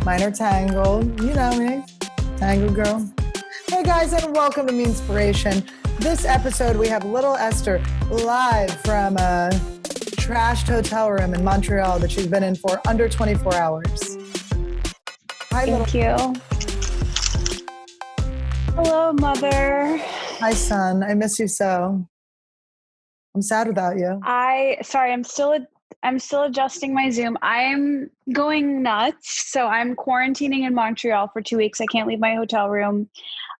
Mine are tangled. You know me. Tangled girl. Hey guys, and welcome to Meanspiration. This episode, we have little Esther live from a trashed hotel room in Montreal that she's been in for under 24 hours. Hi, Thank you. Hello, Mother. Hi, son. I miss you so. I'm sad without you. I'm still adjusting my Zoom. I'm going nuts. So I'm quarantining in Montreal for 2 weeks. I can't leave my hotel room.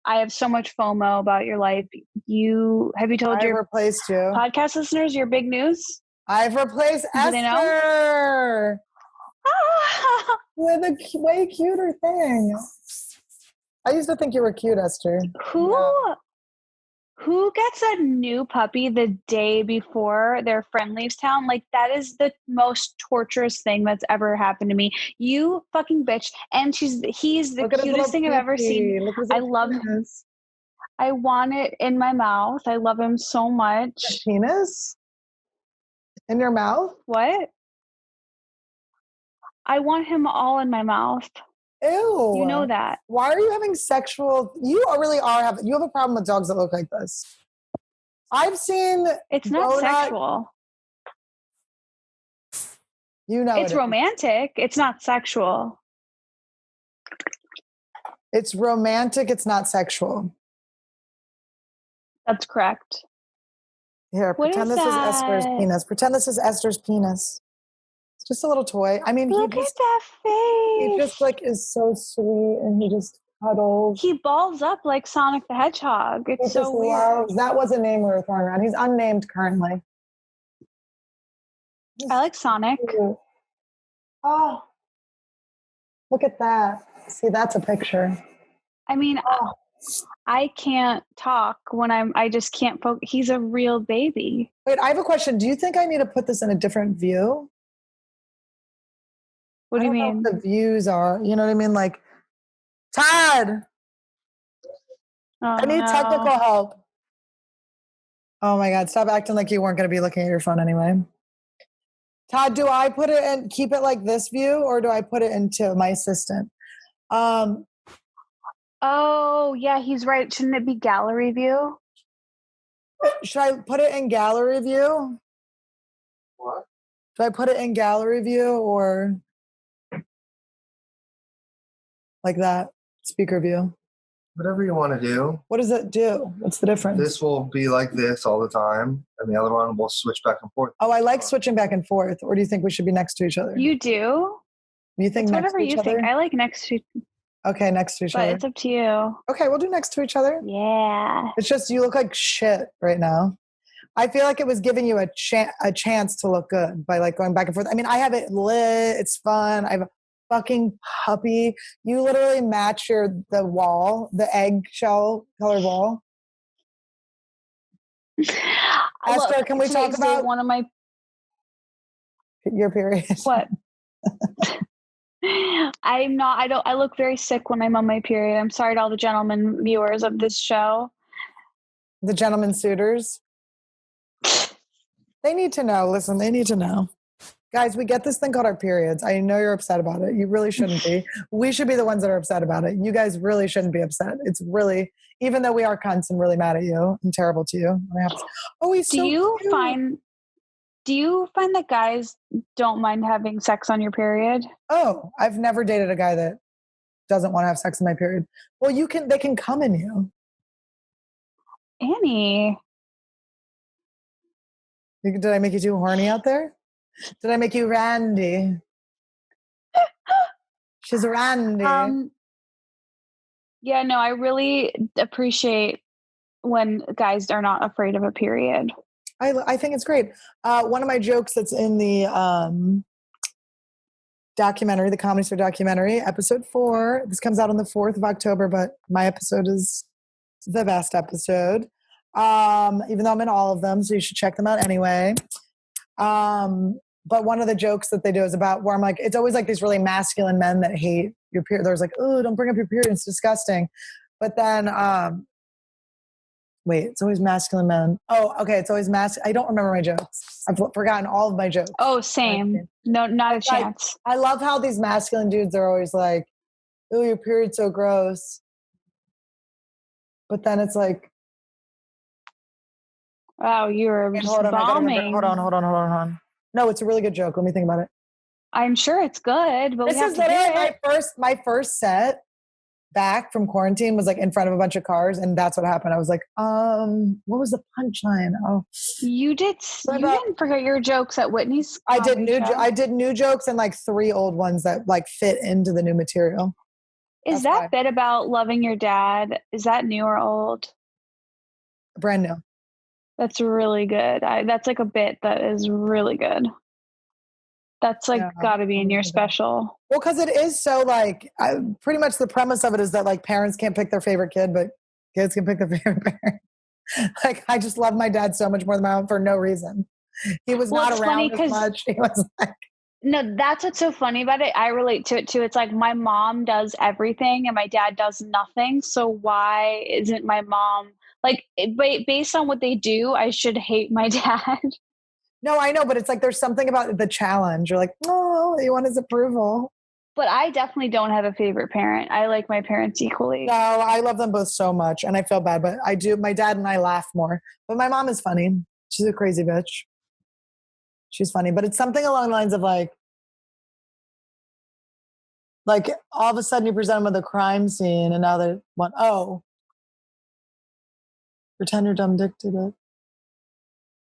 I have so much FOMO about your life. Have you told I've your replaced you. podcast listeners your big news? I've replaced Esther with a way cuter thing. I used to think you were cute, Esther. Who gets a new puppy the day before their friend leaves town? Like, that is the most torturous thing that's ever happened to me. You fucking bitch. And he's the cutest thing I've ever seen. I love him. I want it in my mouth. I love him so much. A penis? In your mouth? What? I want him all in my mouth. Ew. You know that. Why are you having sexual... You have a problem with dogs that look like this. I've seen... It's not sexual. You know it's romantic. It's not sexual. It's romantic. It's not sexual. That's correct. Here, pretend this is Esther's penis. Pretend this is Esther's penis. It's just a little toy. I mean, look at that face. He just is so sweet, and he just cuddles. He balls up like Sonic the Hedgehog. It's so weird. That was a name we were throwing around. He's unnamed currently. I like Sonic. Oh, look at that. See, that's a picture. I mean, I can't talk when I just can't focus. He's a real baby. Wait, I have a question. Do you think I need to put this in a different view? What do you mean? Know what the views are. You know what I mean? Like, Todd! I need technical help. Oh my God, stop acting like you weren't going to be looking at your phone anyway. Todd, do I put it and keep it like this view, or do I put it into my assistant? Oh, yeah, he's right. Shouldn't it be gallery view? Should I put it in gallery view? What? Do I put it in gallery view or like that? Speaker view? Whatever you want to do. What does it do? What's the difference? This will be like this all the time, and the other one will switch back and forth. Oh, I like switching back and forth. Or do you think we should be next to each other? You do? You think next whatever to each you other? think. I like next to. Okay, next to each other. But it's up to you. Okay, we'll do next to each other. Yeah. It's just you look like shit right now. I feel like it was giving you a chance to look good by going back and forth. I mean, I have it lit. It's fun. I have a fucking puppy. You literally match the wall, the eggshell colored wall. Esther, can we talk about one of my your period? What? I look very sick when I'm on my period. I'm sorry to all the gentlemen viewers of this show. The gentlemen suitors. They need to know. Listen, they need to know. Guys, we get this thing called our periods. I know you're upset about it. You really shouldn't be. We should be the ones that are upset about it. You guys really shouldn't be upset. It's really, even though we are cunts and really mad at you and terrible to you. He's so cute. Do you find that guys don't mind having sex on your period? Oh, I've never dated a guy that doesn't want to have sex on my period. Well, they can come in you. Annie. Did I make you too horny out there? Did I make you randy? She's randy. Yeah, no, I really appreciate when guys are not afraid of a period. I think it's great. One of my jokes that's in the documentary, the Comedy Store documentary, episode 4. This comes out on the 4th of October, but my episode is the best episode. Even though I'm in all of them, so you should check them out anyway. But one of the jokes that they do is about where I'm like, it's always like these really masculine men that hate your period. There's like, oh, don't bring up your period. It's disgusting. But then, wait, it's always masculine men. Oh, okay. It's always I don't remember my jokes. I've forgotten all of my jokes. Oh, same. No, not a chance. I love how these masculine dudes are always like, ooh, your period's so gross. But then it's like, wow, you're just bombing. Hold on. No, it's a really good joke. Let me think about it. I'm sure it's good, but this we have is to hear literally it. my first set back from quarantine was like in front of a bunch of cars, and that's what happened. I was like, what was the punchline? Oh, you didn't forget your jokes at Whitney's. I did new jokes and like 3 old ones that like fit into the new material. Is that bit about loving your dad? Is that new or old? Brand new. That's really good. That's like a bit that is really good. That's like got to be in your special. Well, because it is so like pretty much the premise of it is that like parents can't pick their favorite kid, but kids can pick their favorite parent. Like I just love my dad so much more than my own for no reason. He was not around as much. He was like. No, that's what's so funny about it. I relate to it too. It's like my mom does everything and my dad does nothing. So why isn't my mom like based on what they do? I should hate my dad. No, I know, but it's like there's something about the challenge. You're like, oh, you want his approval. But I definitely don't have a favorite parent. I like my parents equally. No, I love them both so much, and I feel bad, but I do. My dad and I laugh more. But my mom is funny. She's a crazy bitch. She's funny, but it's something along the lines of like all of a sudden you present them with a crime scene, and now they want, pretend your dumb dick did it.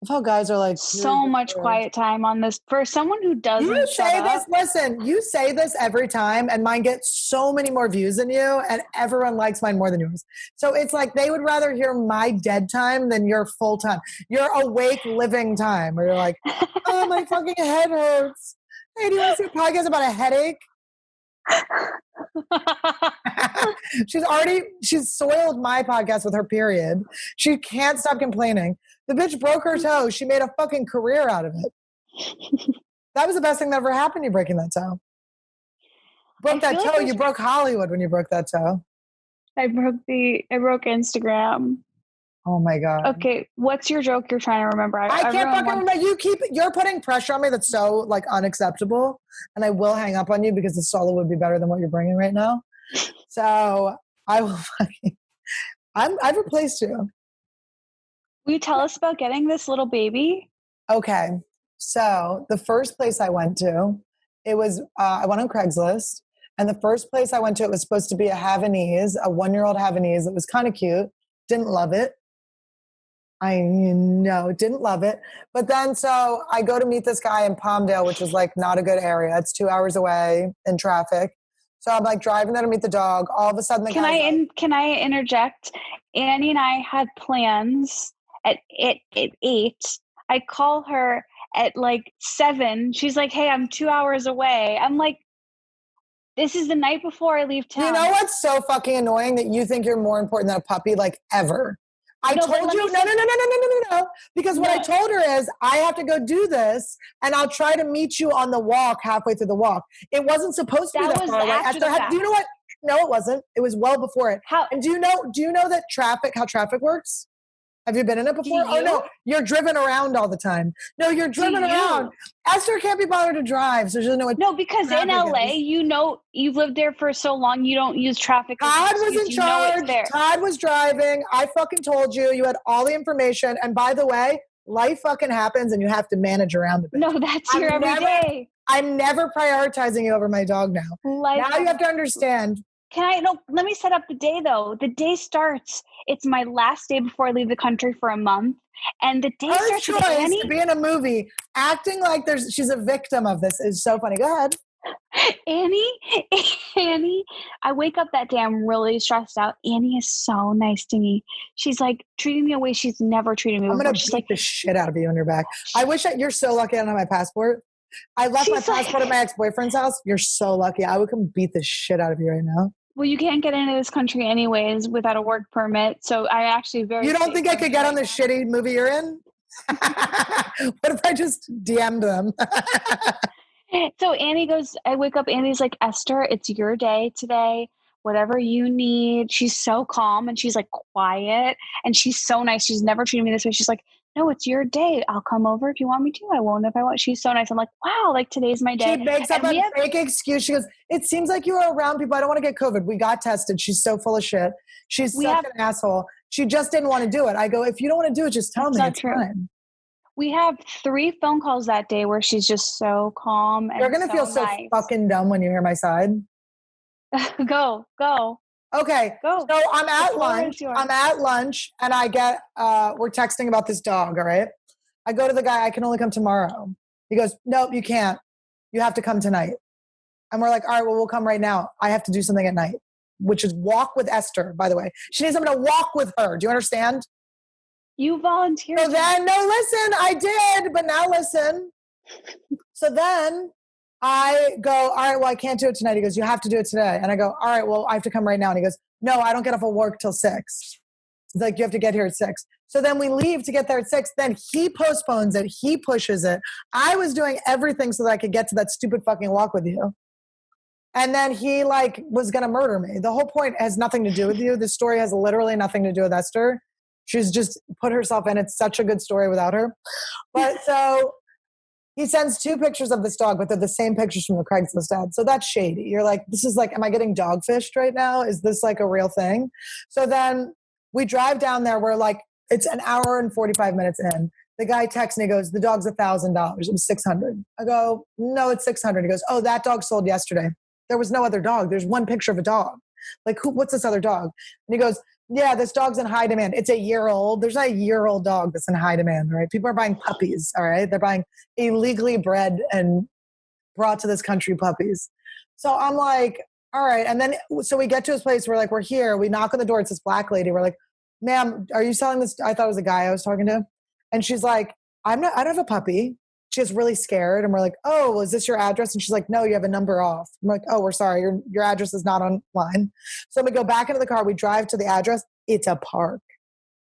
Of how guys are like so much quiet time on this for someone who doesn't. You say this. Listen, you say this every time, and mine gets so many more views than you, and everyone likes mine more than yours. So it's like they would rather hear my dead time than your full time, your awake living time, where you're like, oh, my fucking head hurts. Hey, do you want to see a podcast about a headache? She's soiled my podcast with her period. She can't stop complaining. The bitch broke her toe. She made a fucking career out of it. That was the best thing that ever happened, you breaking that toe. Broke that toe. You broke Hollywood when you broke that toe. I broke Instagram. Oh my God. Okay, what's your joke you're trying to remember? I can't fucking remember. You're putting pressure on me that's so like unacceptable, and I will hang up on you because the solo would be better than what you're bringing right now. So I will fucking. I've replaced you. Will you tell us about getting this little baby? Okay, so the first place I went to, it was I went on Craigslist, and the first place I went to, it was supposed to be a Havanese, a 1-year-old Havanese. It was kind of cute. Didn't love it. Didn't love it. But then, so I go to meet this guy in Palmdale, which is like not a good area. It's 2 hours away in traffic. So I'm like driving there to meet the dog. All of a sudden, can I interject? Annie and I had plans at 8. I call her at like 7. She's like, hey, I'm 2 hours away. I'm like, this is the night before I leave town. You know what's so fucking annoying? That you think you're more important than a puppy, like ever. I told you, no. Because what I told her is, I have to go do this, and I'll try to meet you on the walk halfway through the walk. It wasn't supposed to be that far away. Do you know what? No, it wasn't. It was well before it. How? And do you know that how traffic works? Have you been in it before? Oh, no. You're driven around all the time. No, you're driven around. Esther can't be bothered to drive, so she doesn't know what. No, because in LA, you've lived there for so long, you don't use traffic. Todd was in charge. Todd was driving. I fucking told you. You had all the information. And by the way, life fucking happens, and you have to manage around it. No, that's your everyday. I'm never prioritizing you over my dog now. Now you have to understand. Let me set up the day though. The day starts. It's my last day before I leave the country for a month. And the day starts with Annie. To be in a movie, acting like she's a victim of this is so funny. Go ahead. Annie, I wake up that day, I'm really stressed out. Annie is so nice to me. She's like treating me a way she's never treated me before. I'm going to beat the shit out of you on your back. I wish you're so lucky I don't have my passport. I left my passport at my ex-boyfriend's house. You're so lucky. I would come beat the shit out of you right now. Well, you can't get into this country anyways without a work permit. So I actually You don't think I could get on the shitty movie you're in? What if I just DM'd them? So Annie goes, I wake up, Annie's like, Esther, it's your day today. Whatever you need. She's so calm and she's like quiet and she's so nice. She's never treated me this way. She's like, no, it's your day. I'll come over if you want me to. I won't if I want. She's so nice. I'm like, wow, like today's my day. She makes up a fake excuse. She goes, it seems like you are around people. I don't want to get COVID. We got tested. She's so full of shit. She's such an asshole. She just didn't want to do it. I go, if you don't want to do it, just tell me. It's fine. We have 3 phone calls that day where she's just so calm. And you're going to feel so fucking dumb when you hear my side. Go. Okay. Go. So I'm at lunch and I get, we're texting about this dog. All right. I go to the guy, I can only come tomorrow. He goes, nope, you can't. You have to come tonight. And we're like, all right, well, we'll come right now. I have to do something at night, which is walk with Esther, by the way. She needs someone to walk with her. Do you understand? You volunteered. So then, no, listen, I did, but now listen. So then I go, all right, well, I can't do it tonight. He goes, you have to do it today. And I go, all right, well, I have to come right now. And he goes, no, I don't get off of work till 6. He's like, you have to get here at 6. So then we leave to get there at 6. Then he postpones it. He pushes it. I was doing everything so that I could get to that stupid fucking walk with you. And then he was going to murder me. The whole point has nothing to do with you. This story has literally nothing to do with Esther. She's just put herself in. It's such a good story without her. But so he sends 2 pictures of this dog, but they're the same pictures from the Craigslist ad. So that's shady. You're like, this is am I getting dogfished right now? Is this a real thing? So then we drive down there. We're it's an hour and 45 minutes in. The guy texts me, he goes, the dog's $1,000. It was $600. I go, no, it's $600. He goes, oh, that dog sold yesterday. There was no other dog. There's one picture of a dog. What's this other dog? And he goes, yeah, this dog's in high demand. It's a year old. There's not a year-old dog that's in high demand, right? People are buying puppies, all right? They're buying illegally bred and brought to this country puppies. So I'm like, all right. And then, so we get to his place. We're here. We knock on the door. It's this black lady. We're like, ma'am, are you selling this? I thought it was a guy I was talking to. And she's like, I don't have a puppy. She's really scared. And we're like, oh, is this your address? And she's like, no, you have a number off. I'm like, oh, we're sorry. Your address is not online. So we go back into the car. We drive to the address. It's a park.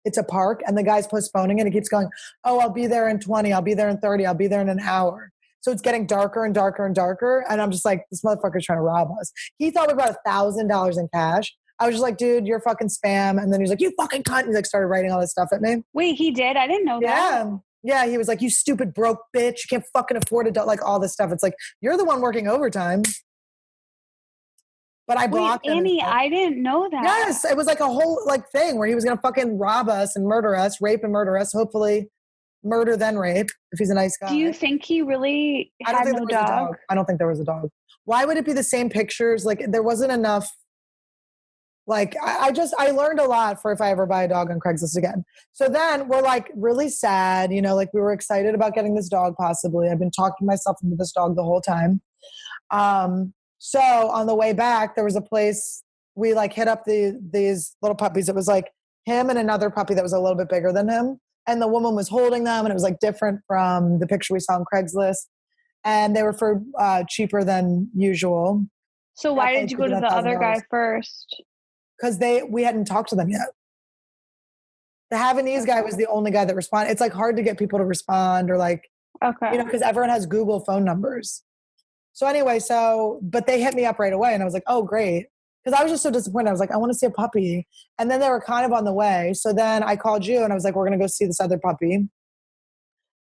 And the guy's postponing it. He keeps going, oh, I'll be there in 20. I'll be there in 30. I'll be there in an hour. So it's getting darker and darker and darker. And I'm just like, this motherfucker's trying to rob us. He thought we brought $1,000 in cash. I was just like, dude, you're fucking spam. And then he's like, you fucking cunt. And he started writing all this stuff at me. Wait, he did? I didn't know that. Yeah, he was like, you stupid broke bitch. You can't fucking afford it. All this stuff. It's like, you're the one working overtime. But I blocked him. Annie, I didn't know that. Yes, it was a whole thing where he was going to fucking rob us and murder us, rape and murder us. Hopefully murder then rape if he's a nice guy. Do you think he really had no dog? I don't think there was a dog. Why would it be the same pictures? There wasn't enough. I learned a lot for if I ever buy a dog on Craigslist again. So then we're really sad, we were excited about getting this dog possibly. I've been talking myself into this dog the whole time. So on the way back, there was a place we hit up these little puppies. It was him and another puppy that was a little bit bigger than him. And the woman was holding them and it was different from the picture we saw on Craigslist. And they were for cheaper than usual. So why did you go to the other guy first? Because we hadn't talked to them yet. The Havanese guy was the only guy that responded. It's hard to get people to respond or okay. Because everyone has Google phone numbers. So anyway, but they hit me up right away and I was like, oh, great. Because I was just so disappointed. I was like, I want to see a puppy. And then they were kind of on the way. So then I called you and I was like, we're going to go see this other puppy.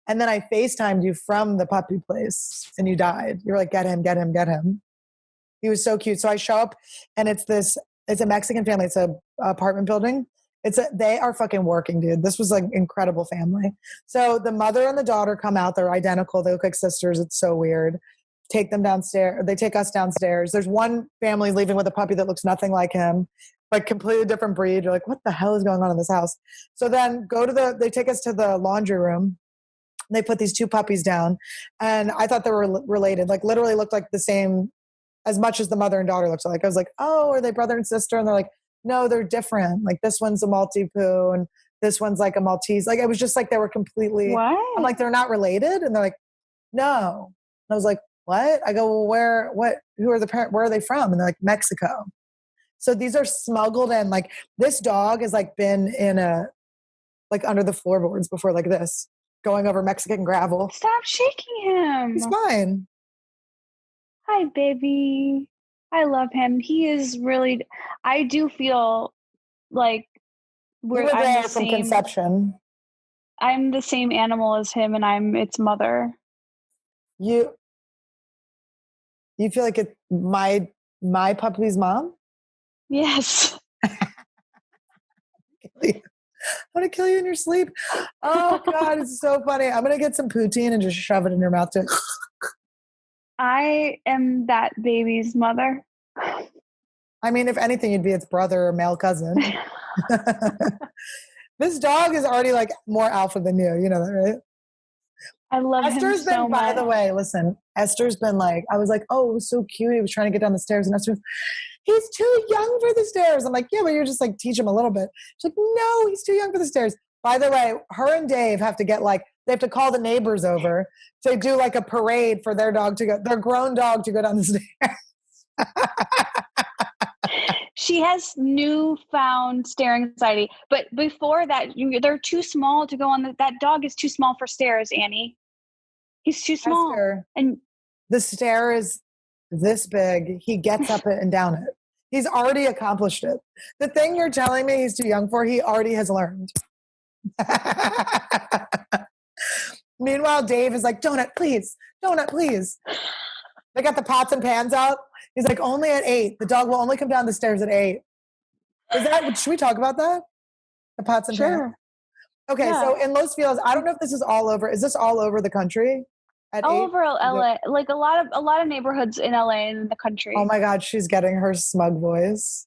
And then I FaceTimed you from the puppy place and you died. You were like, get him, get him, get him. He was so cute. So I show up and it's a Mexican family. It's a apartment building. They are fucking working, dude. This was incredible family. So the mother and the daughter come out. They're identical. They look like sisters. It's so weird. Take them downstairs. They take us downstairs. There's one family leaving with a puppy that looks nothing like him, completely different breed. You're like, what the hell is going on in this house? So then they take us to the laundry room. They put these 2 puppies down and I thought they were related, literally looked like the same as much as the mother and daughter looks like. I was like, oh, are they brother and sister? And they're like, no, they're different. This one's a Maltipoo and this one's a Maltese. It was just they were completely, what? I'm like, they're not related. And they're like, no. And I was like, what? I go, well, who are the parents? Where are they from? And they're like, Mexico. So these are smuggled in. This dog has been in under the floorboards before this, going over Mexican gravel. Stop shaking him. He's fine. Hi, baby. I love him. He is really, I do feel like we're there from conception. I'm the same animal as him, and I'm its mother. You feel like it's my puppy's mom? Yes. I'm gonna kill you in your sleep. Oh God, it's so funny. I'm gonna get some poutine and just shove it in your mouth too. I am that baby's mother. I mean, if anything, you'd be its brother or male cousin. This dog is already like more alpha than you. You know that, right? I love Esther's him been, so much. by the way, listen, Esther's been like, I was like, oh, it was so cute. He was trying to get down the stairs, and Esther's, he's too young for the stairs. I'm like, yeah, but you're just like, teach him a little bit. She's like, no, he's too young for the stairs. By the way, her and Dave have to get like, they have to call the neighbors over to do like a parade for their grown dog to go down the stairs. She has newfound staring anxiety, but before that, they're too small to go on. That dog is too small for stairs, Annie. He's too small. Esther, and the stair is this big. He gets up it and down it. He's already accomplished it. The thing you're telling me he's too young for, he already has learned. Meanwhile, Dave is like, donut, please. Donut, please. They got the pots and pans out. He's like, only at 8. The dog will only come down the stairs at 8. Should we talk about that? The pots and pans? Okay, yeah. So in Los Feliz, I don't know if this is all over. Is this all over the country? All over LA, like a lot of neighborhoods in LA and in the country. Oh my God, she's getting her smug voice.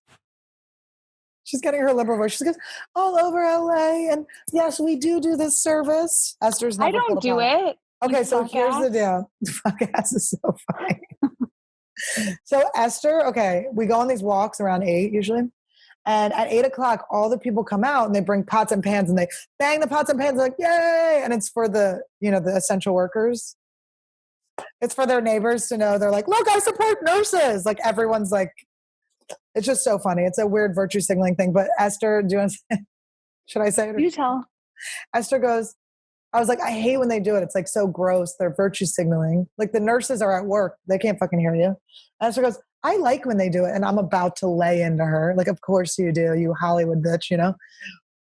She's getting her liberal voice. She goes, all over LA, and yes, we do this service. Esther's never I don't do it. Okay, so here's the deal. Fuck ass is so funny. So Esther, okay, we go on these walks around 8 usually. And at 8 o'clock, all the people come out and they bring pots and pans and they bang the pots and pans like, yay. And it's for the essential workers. It's for their neighbors to know. They're like, look, I support nurses. Like everyone's like, it's just so funny. It's a weird virtue signaling thing. But Esther, should I say it? You tell. Esther goes, I was like, I hate when they do it. It's like so gross. They're virtue signaling. Like the nurses are at work. They can't fucking hear you. And Esther goes, I like when they do it. And I'm about to lay into her. Like, of course you do, you Hollywood bitch, you know?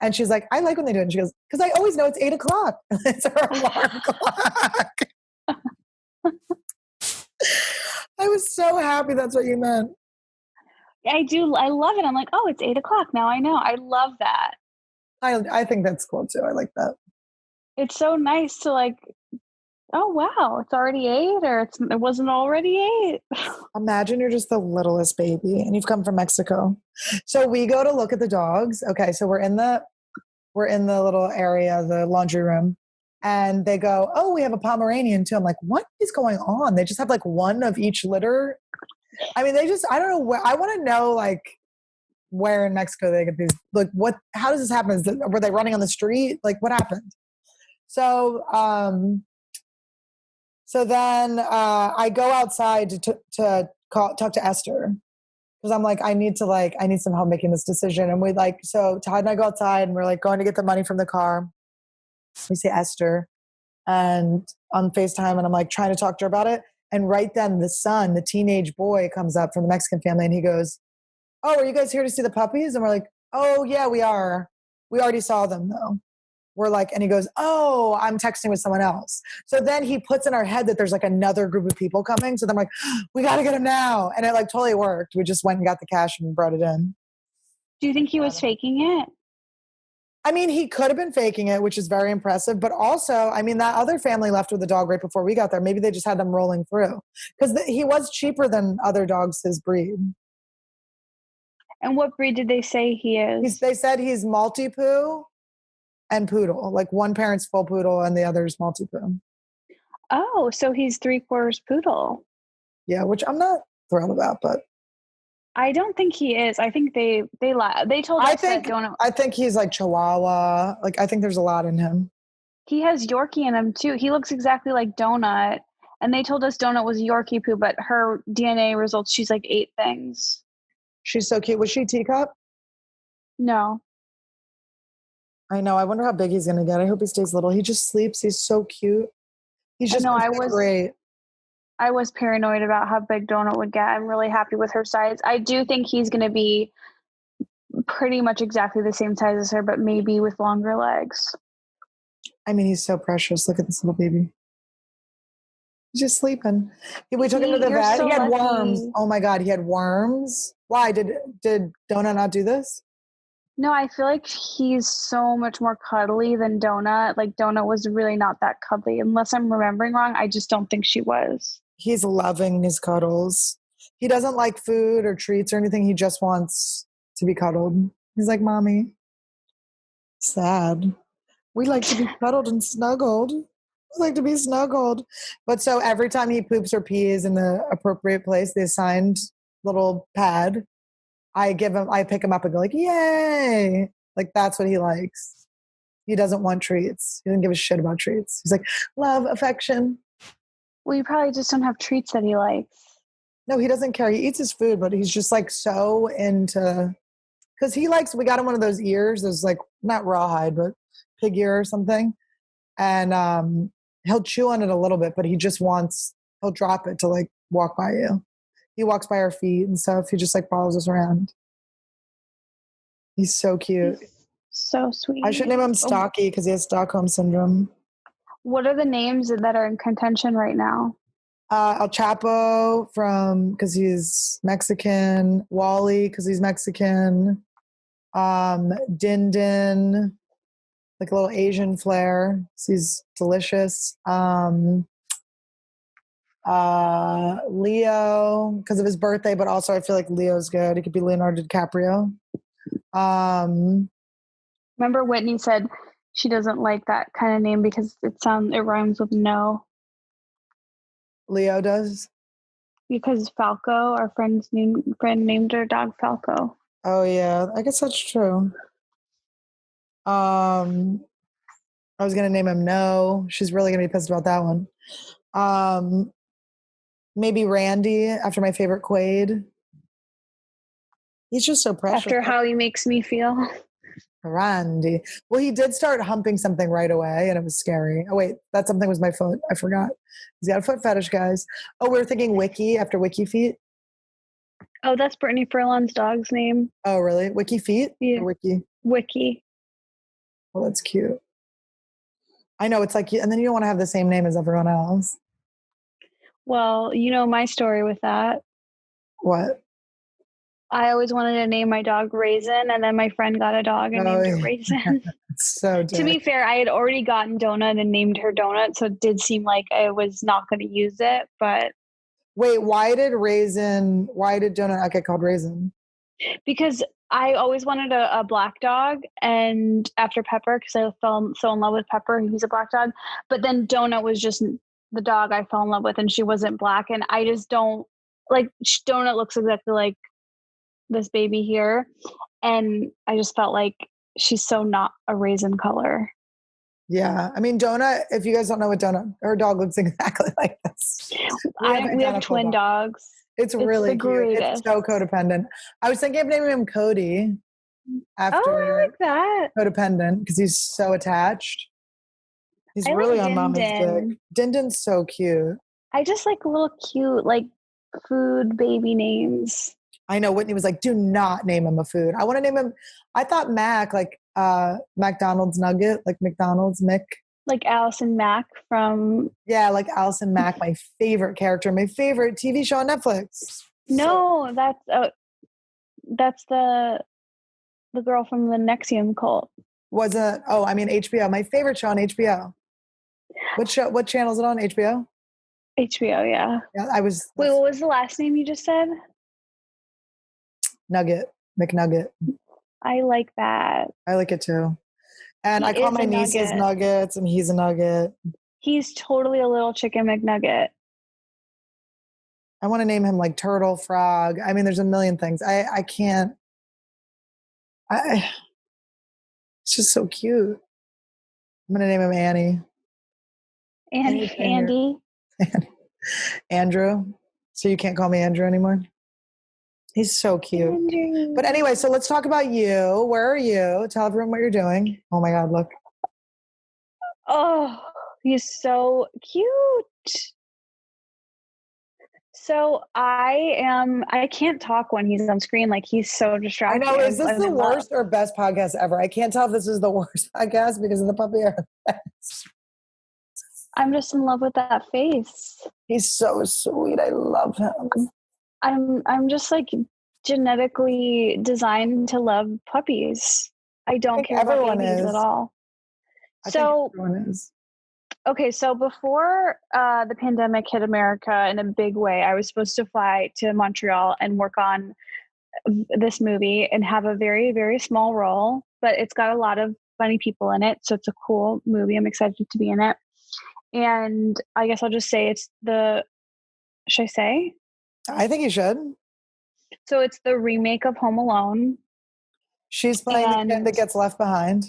And she's like, I like when they do it. And she goes, because I always know it's 8 o'clock. It's her alarm clock. I was so happy that's what you meant. I do. I love it. I'm like, oh, it's 8 o'clock. Now I know. I love that. I think that's cool too. I like that. It's so nice to like, oh, wow, it's already 8 or it wasn't already 8. Imagine you're just the littlest baby and you've come from Mexico. So we go to look at the dogs. Okay. So we're in the little area, the laundry room, and they go, oh, we have a Pomeranian too. I'm like, what is going on? They just have like one of each litter. I mean, I don't know where, I want to know like where in Mexico they get these, like how does this happen? Were they running on the street? Like what happened? So, so then I go outside to talk to Esther because I'm like, I need some help making this decision. And so Todd and I go outside and we're like going to get the money from the car. We see Esther and on FaceTime and I'm like trying to talk to her about it. And right then the teenage boy comes up from the Mexican family and he goes, oh, are you guys here to see the puppies? And we're like, oh yeah, we are. We already saw them though. We're like, and he goes, oh, I'm texting with someone else. So then he puts in our head that there's like another group of people coming. So then I'm like, we got to get him now. And it like totally worked. We just went and got the cash and brought it in. Do you think he was faking it? I mean, he could have been faking it, which is very impressive. But also, I mean, that other family left with the dog right before we got there. Maybe they just had them rolling through because he was cheaper than other dogs, his breed. And what breed did they say he is? They said he's Maltipoo and poodle, like one parent's full poodle and the other's Maltipoo. Oh, so he's 3/4 poodle. Yeah, which I'm not thrilled about, but I don't think he is. I think they told us that Donut. I think he's like Chihuahua. Like I think there's a lot in him. He has Yorkie in him too. He looks exactly like Donut, and they told us Donut was Yorkie poo, but her DNA results she's like 8 things. She's so cute. Was she teacup? No. I know. I wonder how big he's going to get. I hope he stays little. He just sleeps. He's so cute. He's just great. I was paranoid about how big Donut would get. I'm really happy with her size. I do think he's going to be pretty much exactly the same size as her, but maybe with longer legs. I mean, he's so precious. Look at this little baby. He's just sleeping. We took him to the You're vet. so He had lucky. worms. Oh my God, he had worms. Why? Did Donut not do this? No, I feel like he's so much more cuddly than Donut. Like Donut was really not that cuddly. Unless I'm remembering wrong, I just don't think she was. He's loving his cuddles. He doesn't like food or treats or anything. He just wants to be cuddled. He's like, Mommy. Sad. We like to be cuddled and snuggled. We like to be snuggled. But so every time he poops or pees in the appropriate place, the assigned little pad, I pick him up and go like, yay. Like that's what he likes. He doesn't want treats. He doesn't give a shit about treats. He's like, love, affection. Well, you probably just don't have treats that he likes. No, he doesn't care. He eats his food, but he's just like so into, because we got him one of those ears. There's like, not rawhide, but pig ear or something. And he'll chew on it a little bit, but he'll drop it to like walk by you. He walks by our feet and stuff. He just like follows us around. He's so cute. He's so sweet. I should name him Stocky because he has Stockholm syndrome. What are the names that are in contention right now? El Chapo because he's Mexican. Wally because he's Mexican. Din Din, like a little Asian flair. He's delicious. Leo because of his birthday, but also I feel like Leo's good. He could be Leonardo DiCaprio. Remember Whitney said she doesn't like that kind of name because it rhymes with no. Leo does. Because Falco, our friend named her dog Falco. Oh yeah, I guess that's true. I was gonna name him No. She's really gonna be pissed about that one. Maybe Randy after my favorite Quaid. He's just so precious. After how he makes me feel. Randy. Well, he did start humping something right away, and it was scary. Oh wait, that something was my foot. I forgot. He's got a foot fetish, guys. Oh, we were thinking Wiki after Wiki Feet. Oh, that's Brittany Furlan's dog's name. Oh, really? Wiki Feet? Yeah. Or Wiki. Wiki. Oh, that's cute. I know, it's like, and then you don't want to have the same name as everyone else. Well, you know my story with that. What? I always wanted to name my dog Raisin, and then my friend got a dog and named it Raisin. So To be fair, I had already gotten Donut and named her Donut, so it did seem like I was not going to use it, but... Wait, why did Donut not get called Raisin? Because I always wanted a black dog, and after Pepper, because I fell so in love with Pepper, he's a black dog, but then Donut was just the dog I fell in love with, and she wasn't black, and I just don't... Like, Donut looks exactly like this baby here, and I just felt like she's so not a raisin color. Yeah, I mean Donut, if you guys don't know what Donut, her dog looks exactly like this. We have twin dogs. It's really cute. Greatest. It's so codependent. I was thinking of naming him Cody after I like that. Codependent because he's so attached. He's really on Mama's dick. Din Din's so cute. I just like little cute like food baby names. I know Whitney was like, do not name him a food. I want to name him, I thought Mac, like McDonald's Nugget, like McDonald's Mick. Like Allison Mack from... Yeah, like Allison Mack, my favorite character, my favorite TV show on Netflix. No, that's the girl from the Nexium cult. Was it? Oh, I mean HBO, my favorite show on HBO. What channel is it on? HBO? HBO, yeah. Yeah, Wait, what was the last name you just said? Nugget, McNugget. I like that. I like it too. And I call my nieces Nuggets, and he's a Nugget. He's totally a little chicken McNugget. I want to name him like Turtle, Frog. I mean, there's a million things. I can't. It's just so cute. I'm going to name him Annie. Andy. Andrew. So you can't call me Andrew anymore? He's so cute. Andrew. But anyway, so let's talk about you. Where are you? Tell everyone what you're doing. Oh my God, look. Oh, he's so cute. So I can't talk when he's on screen. Like he's so I distracting. know. Is this I'm the in love. worst or best podcast ever? I can't tell if this is the worst podcast because of the puppy or the best. I'm just in love with that face. He's so sweet. I love him. I'm just like genetically designed to love puppies. I don't care about babies at all. I think everyone is. Okay, so before the pandemic hit America in a big way, I was supposed to fly to Montreal and work on this movie and have a very, very small role, but it's got a lot of funny people in it. So it's a cool movie. I'm excited to be in it. And I guess I'll just say should I say? I think you should. So it's the remake of Home Alone. She's playing the kid that gets left behind.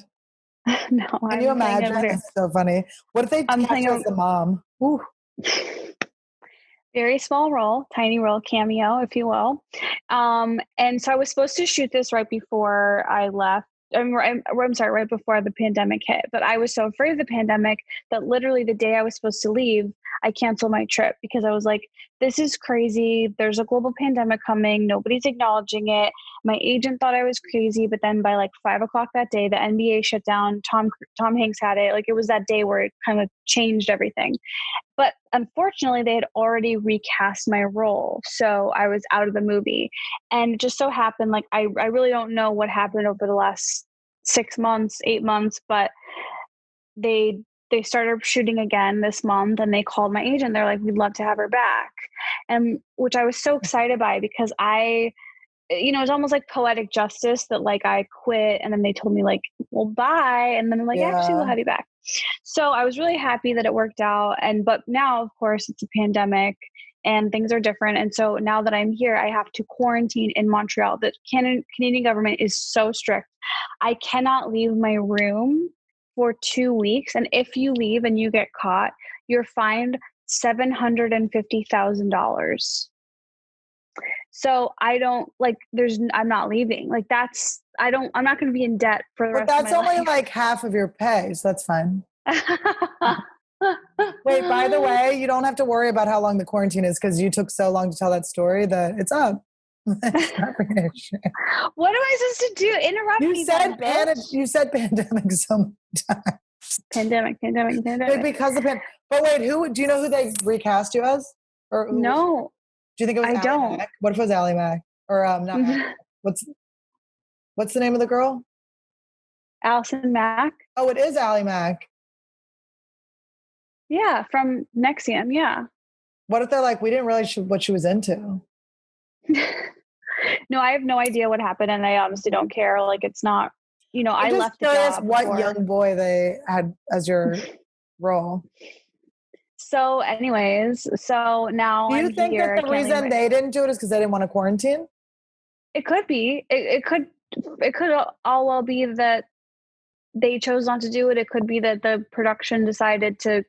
No, Can you imagine? It's so funny. What if they cast you as the mom? Ooh. Very small role, tiny role, cameo, if you will. And so I was supposed to shoot this right before I left. I'm sorry, right before the pandemic hit. But I was so afraid of the pandemic that literally the day I was supposed to leave, I canceled my trip because I was like, this is crazy. There's a global pandemic coming. Nobody's acknowledging it. My agent thought I was crazy. But then by like 5:00 that day, the NBA shut down. Tom Hanks had it. Like it was that day where it kind of changed everything. But unfortunately, they had already recast my role. So I was out of the movie. And it just so happened, like, I really don't know what happened over the last 6 months, 8 months, but they started shooting again this month and they called my agent. They're like, we'd love to have her back. And which I was so excited by because it's almost like poetic justice that like I quit and then they told me like, well, bye. And then I'm like, actually, we'll have you back. So I was really happy that it worked out. But now, of course, it's a pandemic and things are different. And so now that I'm here, I have to quarantine in Montreal. The Canadian government is so strict. I cannot leave my room for 2 weeks. And if you leave and you get caught, you're fined $750,000. So I don't I'm not leaving. Like I'm not going to be in debt for the rest of my life. But that's only like half of your pay. So that's fine. Wait, by the way, you don't have to worry about how long the quarantine is because you took so long to tell that story that it's up. What am I supposed to do? Interrupt me. You said pandemic so many times. Pandemic. Wait, because of but wait, do you know who they recast you as? Or no. Do you think it was Ally Mack? What if it was Ally Mack? Or not Mack. What's the name of the girl? Allison Mack. Oh, it is Ally Mack. Yeah, from Nexium, yeah. What if they're like, we didn't realize what she was into? No, I have no idea what happened, and I honestly don't care. Like, it's not, I left the job what before. young boy they had as your role. So anyways, now do you think here, that the reason they didn't do it is because they didn't want to quarantine? It could be. It could all well be that they chose not to do it. It could be that the production decided to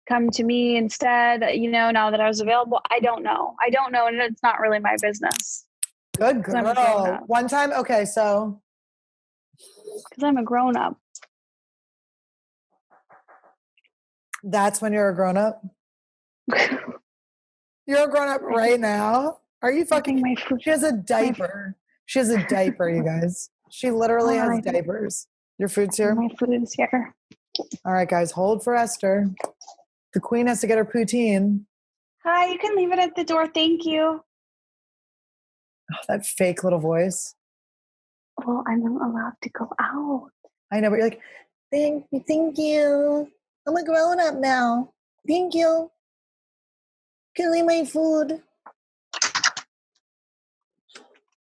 come to me instead, now that I was available. I don't know. And it's not really my business. Good girl. One time. Okay. So. Because I'm a grown up. That's when you're a grown up? You're a grown up right now? Are you fucking? She has a diaper. She has a diaper, you guys. She literally has diapers. Your food's here? My food is here. All right, guys, hold for Esther. The queen has to get her poutine. Hi, you can leave it at the door. Thank you. Oh, that fake little voice. Well, I'm not allowed to go out. I know, but you're like, thank you. I'm a grown up now. Thank you. Can you leave my food?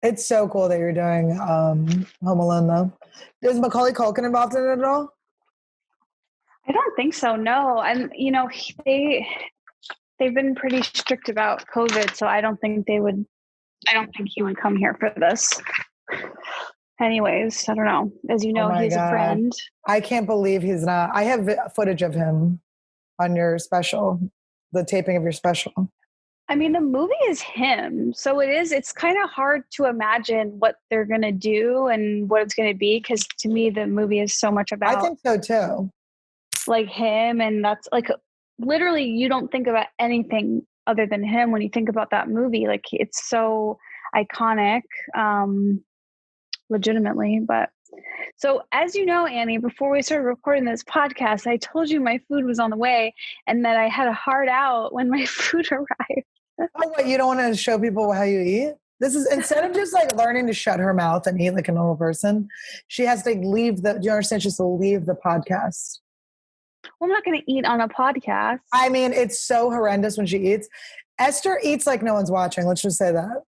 It's so cool that you're doing Home Alone, though. Is Macaulay Culkin involved in it at all? I don't think so, no. And, they've been pretty strict about COVID, so I don't think he would come here for this. Anyways, I don't know. As you know, he's a friend. I can't believe he's not. I have footage of him on your special, the taping of your special. I mean, the movie is him. So it's kind of hard to imagine what they're going to do and what it's going to be. Because to me, the movie is so much about. I think so too. Like him. And that's like, literally, you don't think about anything other than him when you think about that movie. Like, it's so iconic, legitimately. But so, as you know, Annie, before we started recording this podcast, I told you my food was on the way and that I had a hard out when my food arrived. Oh, what, you don't want to show people how you eat? This is, instead of just like learning to shut her mouth and eat like a normal person, she has to leave do you understand? She has to leave the podcast. Well, I'm not going to eat on a podcast. I mean, it's so horrendous when she eats. Esther eats like no one's watching. Let's just say that.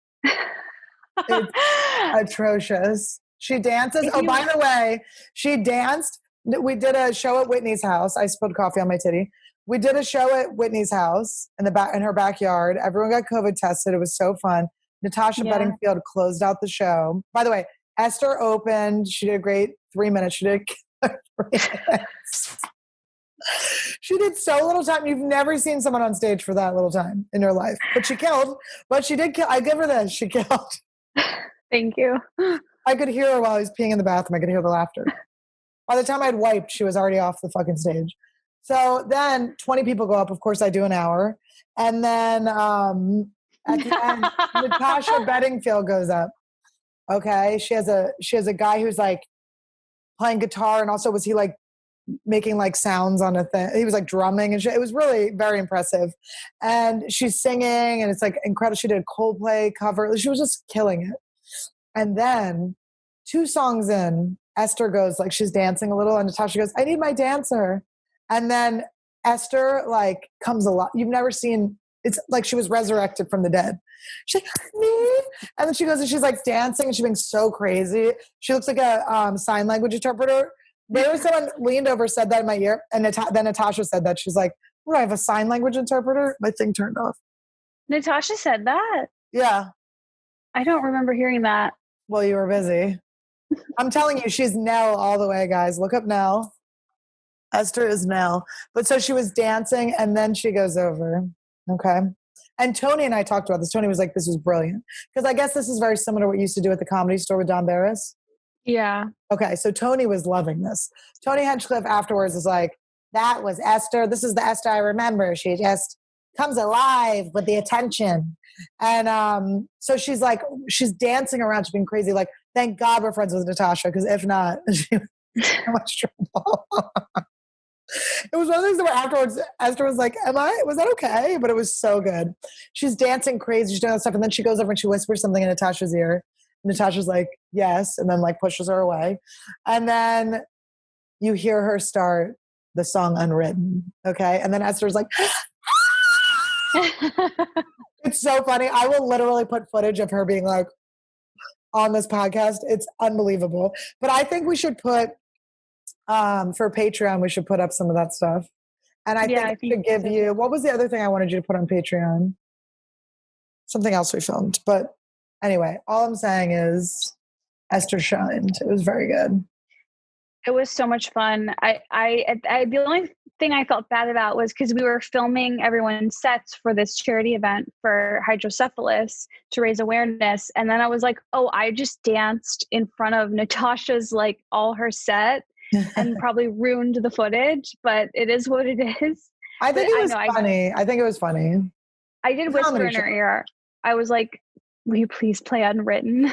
It's atrocious. She dances. Oh, by the way, she danced. We did a show at Whitney's house. I spilled coffee on my titty. We did a show at Whitney's house in her backyard. Everyone got COVID tested. It was so fun. Natasha Bedingfield closed out the show. By the way, Esther opened. She did a great 3 minutes. She did 3 minutes. She did so little time. You've never seen someone on stage for that little time in your life. But she killed. But she did kill. I give her this. She killed. Thank you. I could hear her while I was peeing in the bathroom. I could hear the laughter. By the time I'd wiped, she was already off the fucking stage. So then 20 people go up. Of course, I do an hour. And then at the end, Natasha Bedingfield goes up. Okay. She has a guy who's like playing guitar. And also was he like making like sounds on a thing. He was like drumming and shit. It was really very impressive. And she's singing and it's like incredible. She did a Coldplay cover. She was just killing it. And then 2 songs in, Esther goes like, she's dancing a little and Natasha goes, I need my dancer. And then Esther like comes alive. You've never seen, it's like she was resurrected from the dead. She's like, me? And then she goes and she's like dancing and she's being so crazy. She looks like a sign language interpreter. There was someone leaned over, said that in my ear. And then Natasha said that. She's like, what, do I have a sign language interpreter? My thing turned off. Natasha said that? Yeah. I don't remember hearing that. Well, you were busy. I'm telling you, she's Nell all the way, guys. Look up Nell. Esther is Nell. But so she was dancing and then she goes over. Okay. And Tony and I talked about this. Tony was like, this was brilliant. Because I guess this is very similar to what you used to do at the Comedy Store with Don Barris. Yeah. Okay. So Tony was loving this. Tony Hinchcliffe afterwards is like, that was Esther. This is the Esther I remember. She just comes alive with the attention. And so she's like, she's dancing around. She's being crazy. Like, thank God we're friends with Natasha. Because if not, she would be in so much trouble. It was one of those things where afterwards Esther was like, was that okay? But it was so good. She's dancing crazy. She's doing that stuff. And then she goes over and she whispers something in Natasha's ear. Natasha's like, yes. And then like pushes her away. And then you hear her start the song Unwritten. Okay. And then Esther's like, it's so funny. I will literally put footage of her being like on this podcast. It's unbelievable. But I think we should put, for Patreon, we should put up some of that stuff. And I think we should give you, what was the other thing I wanted you to put on Patreon? Something else we filmed. But anyway, all I'm saying is Esther shined. It was very good. It was so much fun. I the only thing I felt bad about was because we were filming everyone's sets for this charity event for hydrocephalus to raise awareness. And then I was like, oh, I just danced in front of Natasha's, like all her set and probably ruined the footage, but it is what it is. I think it was funny. I think it was funny. I did whisper in her ear. I was like, will you please play Unwritten?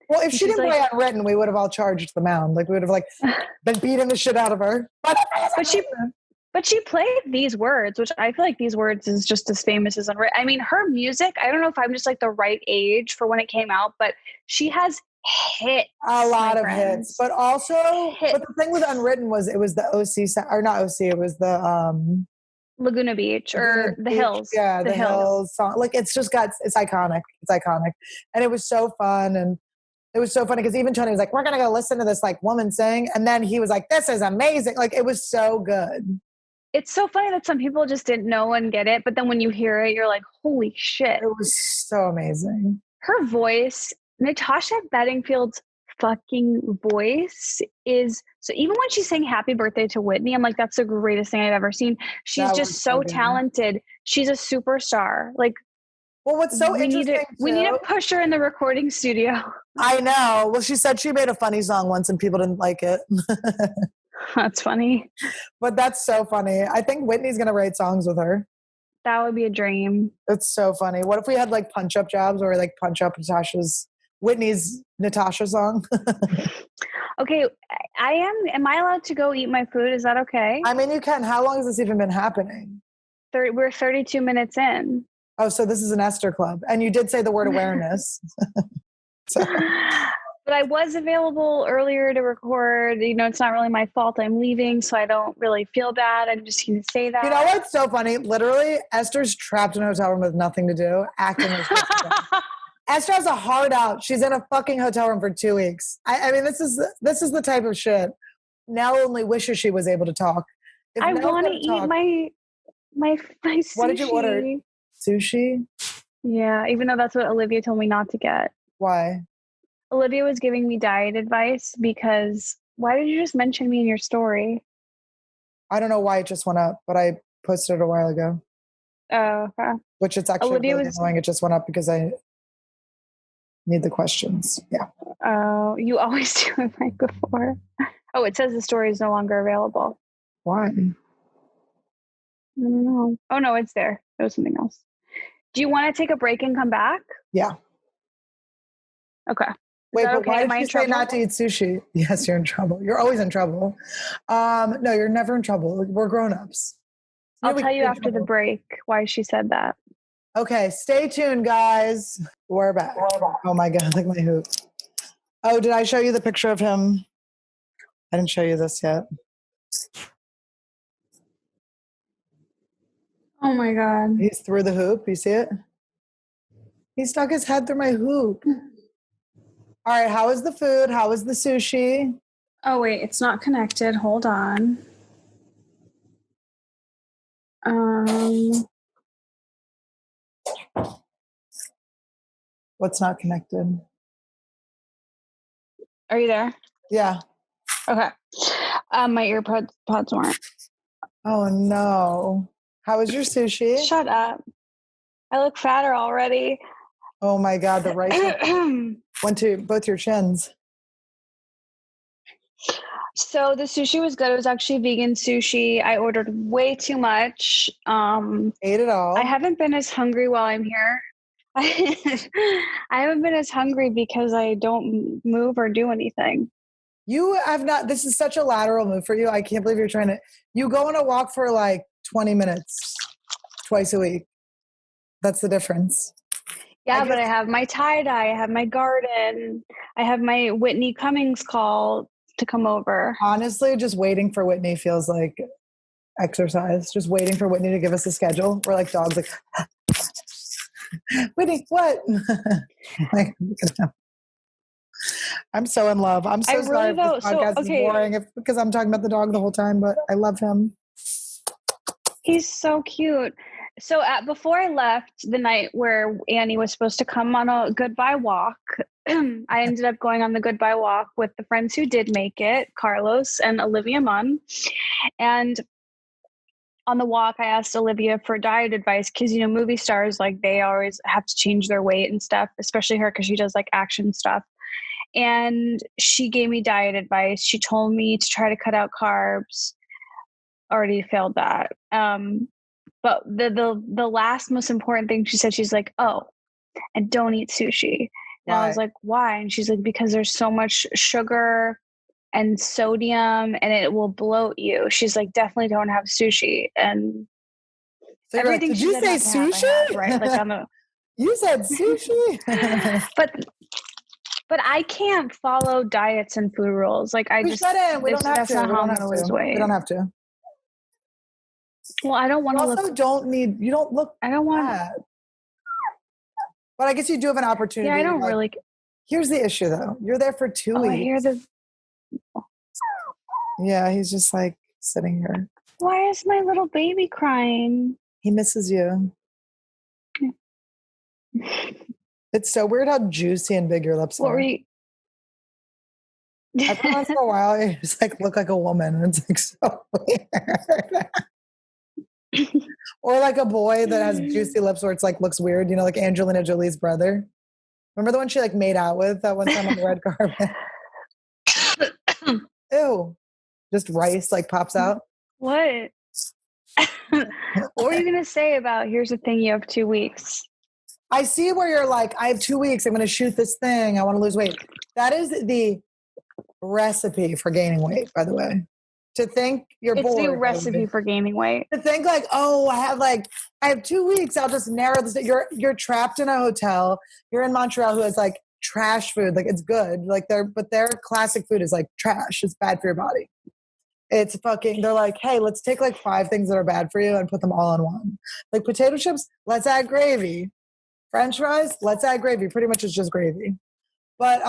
Well, if she didn't play Unwritten, we would have all charged the mound. Like we would have like been beating the shit out of her. But she played these words, which I feel like these words is just as famous as Unwritten. I mean, her music, I don't know if I'm just like the right age for when it came out, but she has hits. A lot of hits. But also, but the thing with Unwritten was it was the OC, or not OC, it was the Laguna Beach or the Hills. Yeah, the Hills song. Like it's just it's iconic. It's iconic. And it was so fun. And it was so funny because even Tony was like, we're going to go listen to this like woman sing. And then he was like, this is amazing. Like it was so good. It's so funny that some people just didn't know and get it. But then when you hear it, you're like, holy shit. It was so amazing. Her voice, Natasha Bedingfield's fucking voice is, so even when she sang Happy Birthday to Whitney, I'm like, that's the greatest thing I've ever seen. She's just so talented. She's a superstar. Like, well, what's so interesting we need to push her in the recording studio. I know. Well, she said she made a funny song once and people didn't like it. That's funny. But that's so funny. I think Whitney's going to write songs with her. That would be a dream. It's so funny. What if we had like punch up jobs or like punch up Whitney's Natasha song? Okay, am I allowed to go eat my food? Is that okay? I mean, you can. How long has this even been happening? We're 32 minutes in. Oh, so this is an Esther club. And you did say the word awareness. So. But I was available earlier to record. You know, it's not really my fault. I'm leaving, so I don't really feel bad. I'm just going to say that. You know what's so funny? Literally, Esther's trapped in a hotel room with nothing to do, acting like Esther has a heart out. She's in a fucking hotel room for 2 weeks. I mean, this is the type of shit. Nell only wishes she was able to talk. I want to eat my sushi. What did you order? Sushi? Yeah, even though that's what Olivia told me not to get. Why? Olivia was giving me diet advice because why did you just mention me in your story? I don't know why it just went up, but I posted it a while ago. Oh, okay. Which it's actually really annoying. It just went up because I need the questions. Yeah. Oh, you always do it right before. Oh, it says the story is no longer available. Why? I don't know. Oh, no, it's there. It was something else. Do you want to take a break and come back? Yeah. Okay. Wait, but why did you say not to eat sushi? Yes, you're in trouble. You're always in trouble. No, you're never in trouble. We're grown-ups. I'll tell you after the break why she said that. Okay, stay tuned, guys. We're back. Oh my God, look at my hoop. Oh, did I show you the picture of him? I didn't show you this yet. Oh my God. He's through the hoop. You see it? He stuck his head through my hoop. All right, how is the food? How is the sushi? Oh, wait, it's not connected. Hold on. What's not connected? Are you there? Yeah. Okay. My earpods weren't. Oh no. How is your sushi? Shut up. I look fatter already. Oh my God, the rice went to both your chins. So the sushi was good. It was actually vegan sushi. I ordered way too much. Ate it all. I haven't been as hungry while I'm here. I haven't been as hungry because I don't move or do anything. You have not, this is such a lateral move for you. I can't believe you're trying to, you go on a walk for like 20 minutes twice a week. That's the difference. Yeah, but I have my tie-dye, I have my garden, I have my Whitney Cummings call to come over. Honestly, just waiting for Whitney feels like exercise. Just waiting for Whitney to give us a schedule. We're like dogs, like, Whitney, what? Like, I'm so in love. I'm so sorry if this podcast is boring because I'm talking about the dog the whole time, but I love him. He's so cute. So before I left the night where Annie was supposed to come on a goodbye walk, I ended up going on the goodbye walk with the friends who did make it, Carlos and Olivia Munn. And on the walk, I asked Olivia for diet advice because, you know, movie stars, like they always have to change their weight and stuff, especially her because she does like action stuff. And she gave me diet advice. She told me to try to cut out carbs. Already failed that. But the last most important thing she said, she's like, oh, and don't eat sushi. And I was like, why? And she's like, because there's so much sugar and sodium and it will bloat you. She's like, definitely don't have sushi. And so everything like, did you say sushi? Right? Like on the you said sushi. But I can't follow diets and food rules. Like I just we don't have to. Not how I'm gonna lose weight. We don't have to. Well, I don't want to look. You don't look. I don't want. Bad. But I guess you do have an opportunity. Yeah, I don't really. Here's the issue, though. You're there for 2 weeks. I hear the. Yeah, he's just like sitting here. Why is my little baby crying? He misses you. It's so weird how juicy and big your lips are. I thought once in a while you just like look like a woman, and it's like so weird. Or like a boy that has juicy lips where it's like looks weird, you know, like Angelina Jolie's brother. Remember the one she like made out with that one time on the red carpet? Ew. Just rice like pops out. What? What were you going to say about, here's the thing, you have 2 weeks? I see where you're like, I have 2 weeks. I'm going to shoot this thing. I want to lose weight. That is the recipe for gaining weight, by the way. To think you're It's bored. the recipe for gaining weight. To think like, oh, I have 2 weeks. I'll just narrow this. You're trapped in a hotel. You're in Montreal who has like trash food. Like it's good. Like their classic food is like trash. It's bad for your body. It's fucking, they're like, hey, let's take like 5 things that are bad for you and put them all in one. Like potato chips, let's add gravy. French fries, let's add gravy. Pretty much it's just gravy. But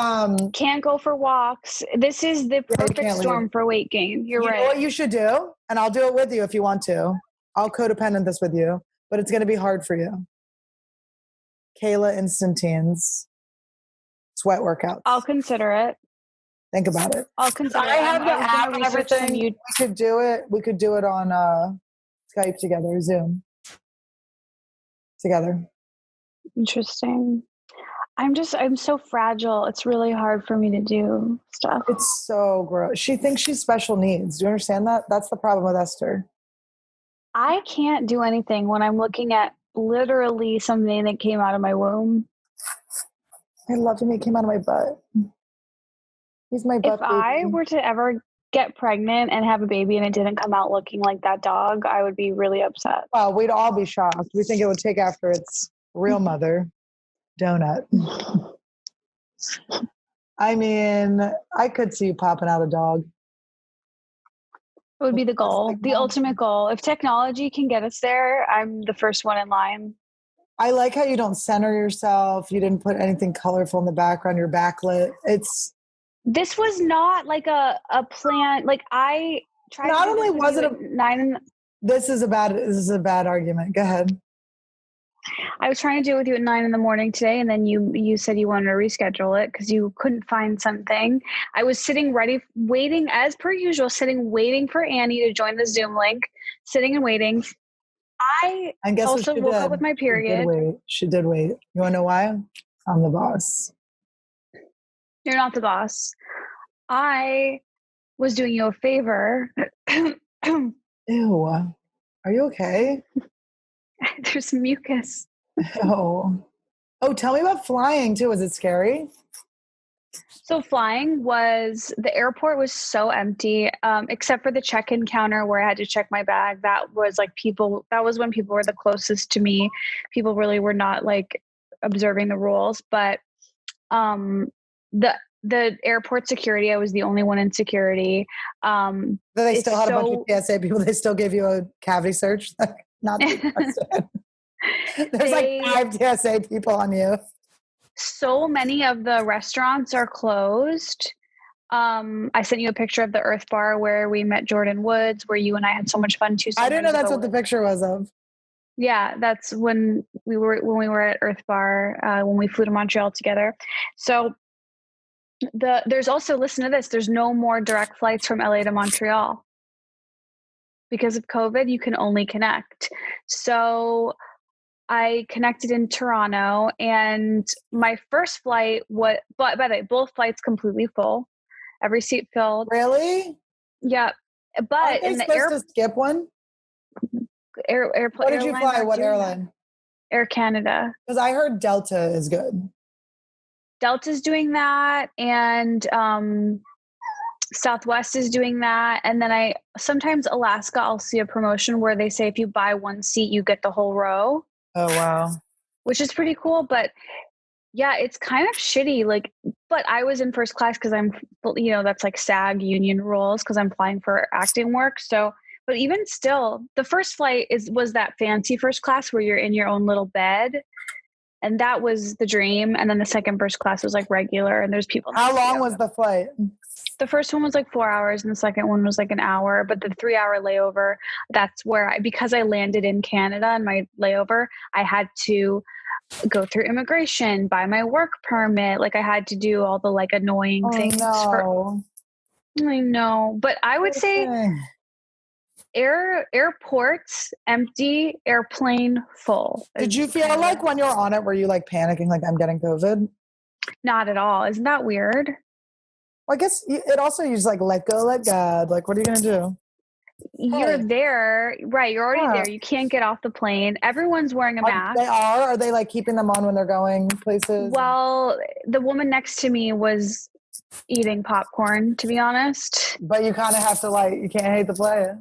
can't go for walks. This is the perfect storm for weight gain. You're right. You know what you should do? And I'll do it with you if you want to. I'll codependent this with you, but it's going to be hard for you. Kayla Instantines. Sweat workouts. I'll consider it. Think about it. I'll consider it. I have the app and everything. We could do it. We could do it on Skype together, Zoom together. Interesting. I'm so fragile. It's really hard for me to do stuff. It's so gross. She thinks she's special needs. Do you understand that? That's the problem with Esther. I can't do anything when I'm looking at literally something that came out of my womb. I love him. He came out of my butt. He's my butt. If I were to ever get pregnant and have a baby and it didn't come out looking like that dog, I would be really upset. Well, we'd all be shocked. We think it would take after its real mother, Donut. I mean, I could see you popping out a dog. It would be the goal, the ultimate goal. If technology can get us there, I'm the first one in line. I like how you don't center yourself. You didn't put anything colorful in the background. You're backlit. This was not like a plan. Like I tried. Not only was it this is a bad argument. Go ahead. I was trying to do it with you at 9 a.m. today, and then you said you wanted to reschedule it because you couldn't find something. I was sitting ready, waiting as per usual, waiting for Annie to join the Zoom link, sitting and waiting. I also woke up with my period. She did wait. You want to know why? I'm the boss. You're not the boss. I was doing you a favor. Ew. Are you okay? There's mucus. Oh, tell me about flying too. Was it scary? So the airport was so empty, except for the check-in counter where I had to check my bag. That was when people were the closest to me. People really were not like observing the rules, but the airport security, I was the only one in security. They still had a bunch of TSA people. They still gave you a cavity search. Not the There's like 5 TSA people on you. So many of the restaurants are closed. I sent you a picture of the Earth Bar where we met Jordan Woods, where you and I had so much fun too. I didn't know that's what the picture was of. Yeah, that's when we were at Earth Bar when we flew to Montreal together. So there's also, listen to this, there's no more direct flights from LA to Montreal. Because of COVID, you can only connect. So I connected in Toronto, and my first flight by the way, both flights completely full, every seat filled. Really? Yeah, but in the airport, to skip one. Airplane. What did you fly? What airline? Air Canada. Because I heard Delta is good. Delta's doing that, and Southwest is doing that. And then sometimes Alaska, I'll see a promotion where they say if you buy one seat, you get the whole row. Oh, wow. Which is pretty cool. But yeah, it's kind of shitty. But I was in first class because that's like SAG union rules because I'm flying for acting work. So, but even still, the first flight was that fancy first class where you're in your own little bed. And that was the dream. And then the second first class was like regular, and there's people. How long was the flight? The first one was like 4 hours and the second one was like an hour, but the 3-hour layover, that's where because I landed in Canada and my layover, I had to go through immigration, buy my work permit. Like I had to do all the like annoying things. No. I know, but I would say airports empty, airplane full. Did you feel like when you're on it, were you like panicking, like I'm getting COVID? Not at all. Isn't that weird? Well, I guess it also uses like let go, let God. Like, what are you going to do? You're there, right? You're already Yeah. there. You can't get off the plane. Everyone's wearing a mask. They are? Are they like keeping them on when they're going places? Well, the woman next to me was eating popcorn, to be honest. But you kind of have to like, you can't hate the player.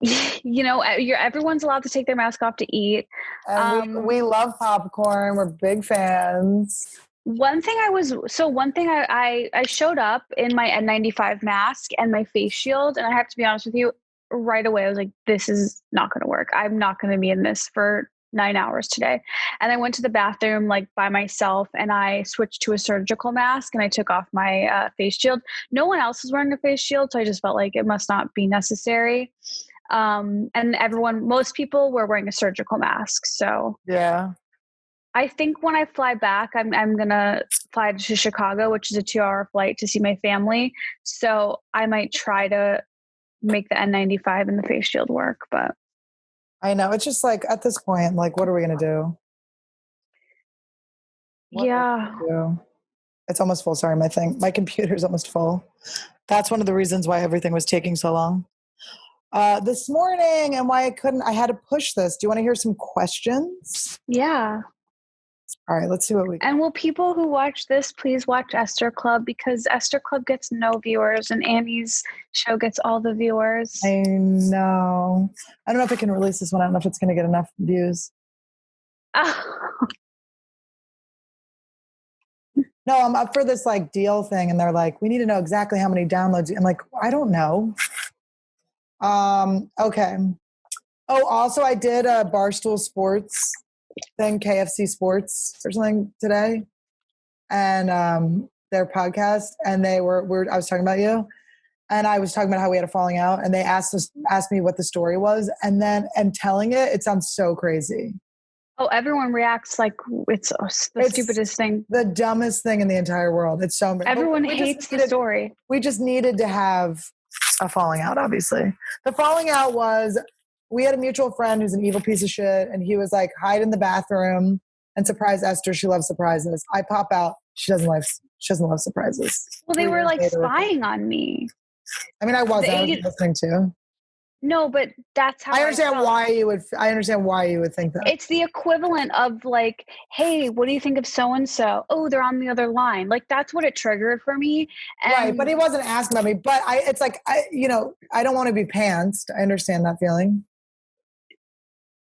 Everyone's allowed to take their mask off to eat. And we love popcorn. We're big fans. One thing I showed up in my N95 mask and my face shield, and I have to be honest with you, right away I was like, this is not going to work. I'm not going to be in this for 9 hours today. And I went to the bathroom like by myself, and I switched to a surgical mask, and I took off my face shield. No one else was wearing a face shield, so I just felt like it must not be necessary. And most people were wearing a surgical mask. So yeah. I think when I fly back, I'm going to fly to Chicago, which is a 2-hour flight to see my family. So I might try to make the N95 and the face shield work, but I know. It's just like at this point, like, what are we going to do? It's almost full. Sorry, my computer's almost full. That's one of the reasons why everything was taking so long. This morning, and why I had to push this. Do you want to hear some questions? Yeah. All right, let's see what we can. And will people who watch this please watch Esther Club, because Esther Club gets no viewers and Annie's show gets all the viewers. I know. I don't know if I can release this one. I don't know if it's going to get enough views. Oh. No, I'm up for this like deal thing, and they're like, we need to know exactly how many downloads. I'm like, I don't know. Okay. Oh, also I did a Barstool Sports thing, KFC Sports or something today, and their podcast, and I was talking about you, and I was talking about how we had a falling out, and they asked me what the story was, and telling it sounds so crazy. Oh, everyone reacts like it's the stupidest thing, the dumbest thing in the entire world. It's so everyone hates the story. We just needed to have a falling out. Obviously, the falling out was, we had a mutual friend who's an evil piece of shit, and he was like, hide in the bathroom and surprise Esther. She loves surprises. I pop out. She doesn't love surprises. Well, they were like spying on me. I mean, I was listening too. No, but that's how I understand why you would. I understand why you would think that. It's the equivalent of like, hey, what do you think of so and so? Oh, they're on the other line. Like that's what it triggered for me. Right, but he wasn't asking about me. But it's like I don't want to be pantsed. I understand that feeling.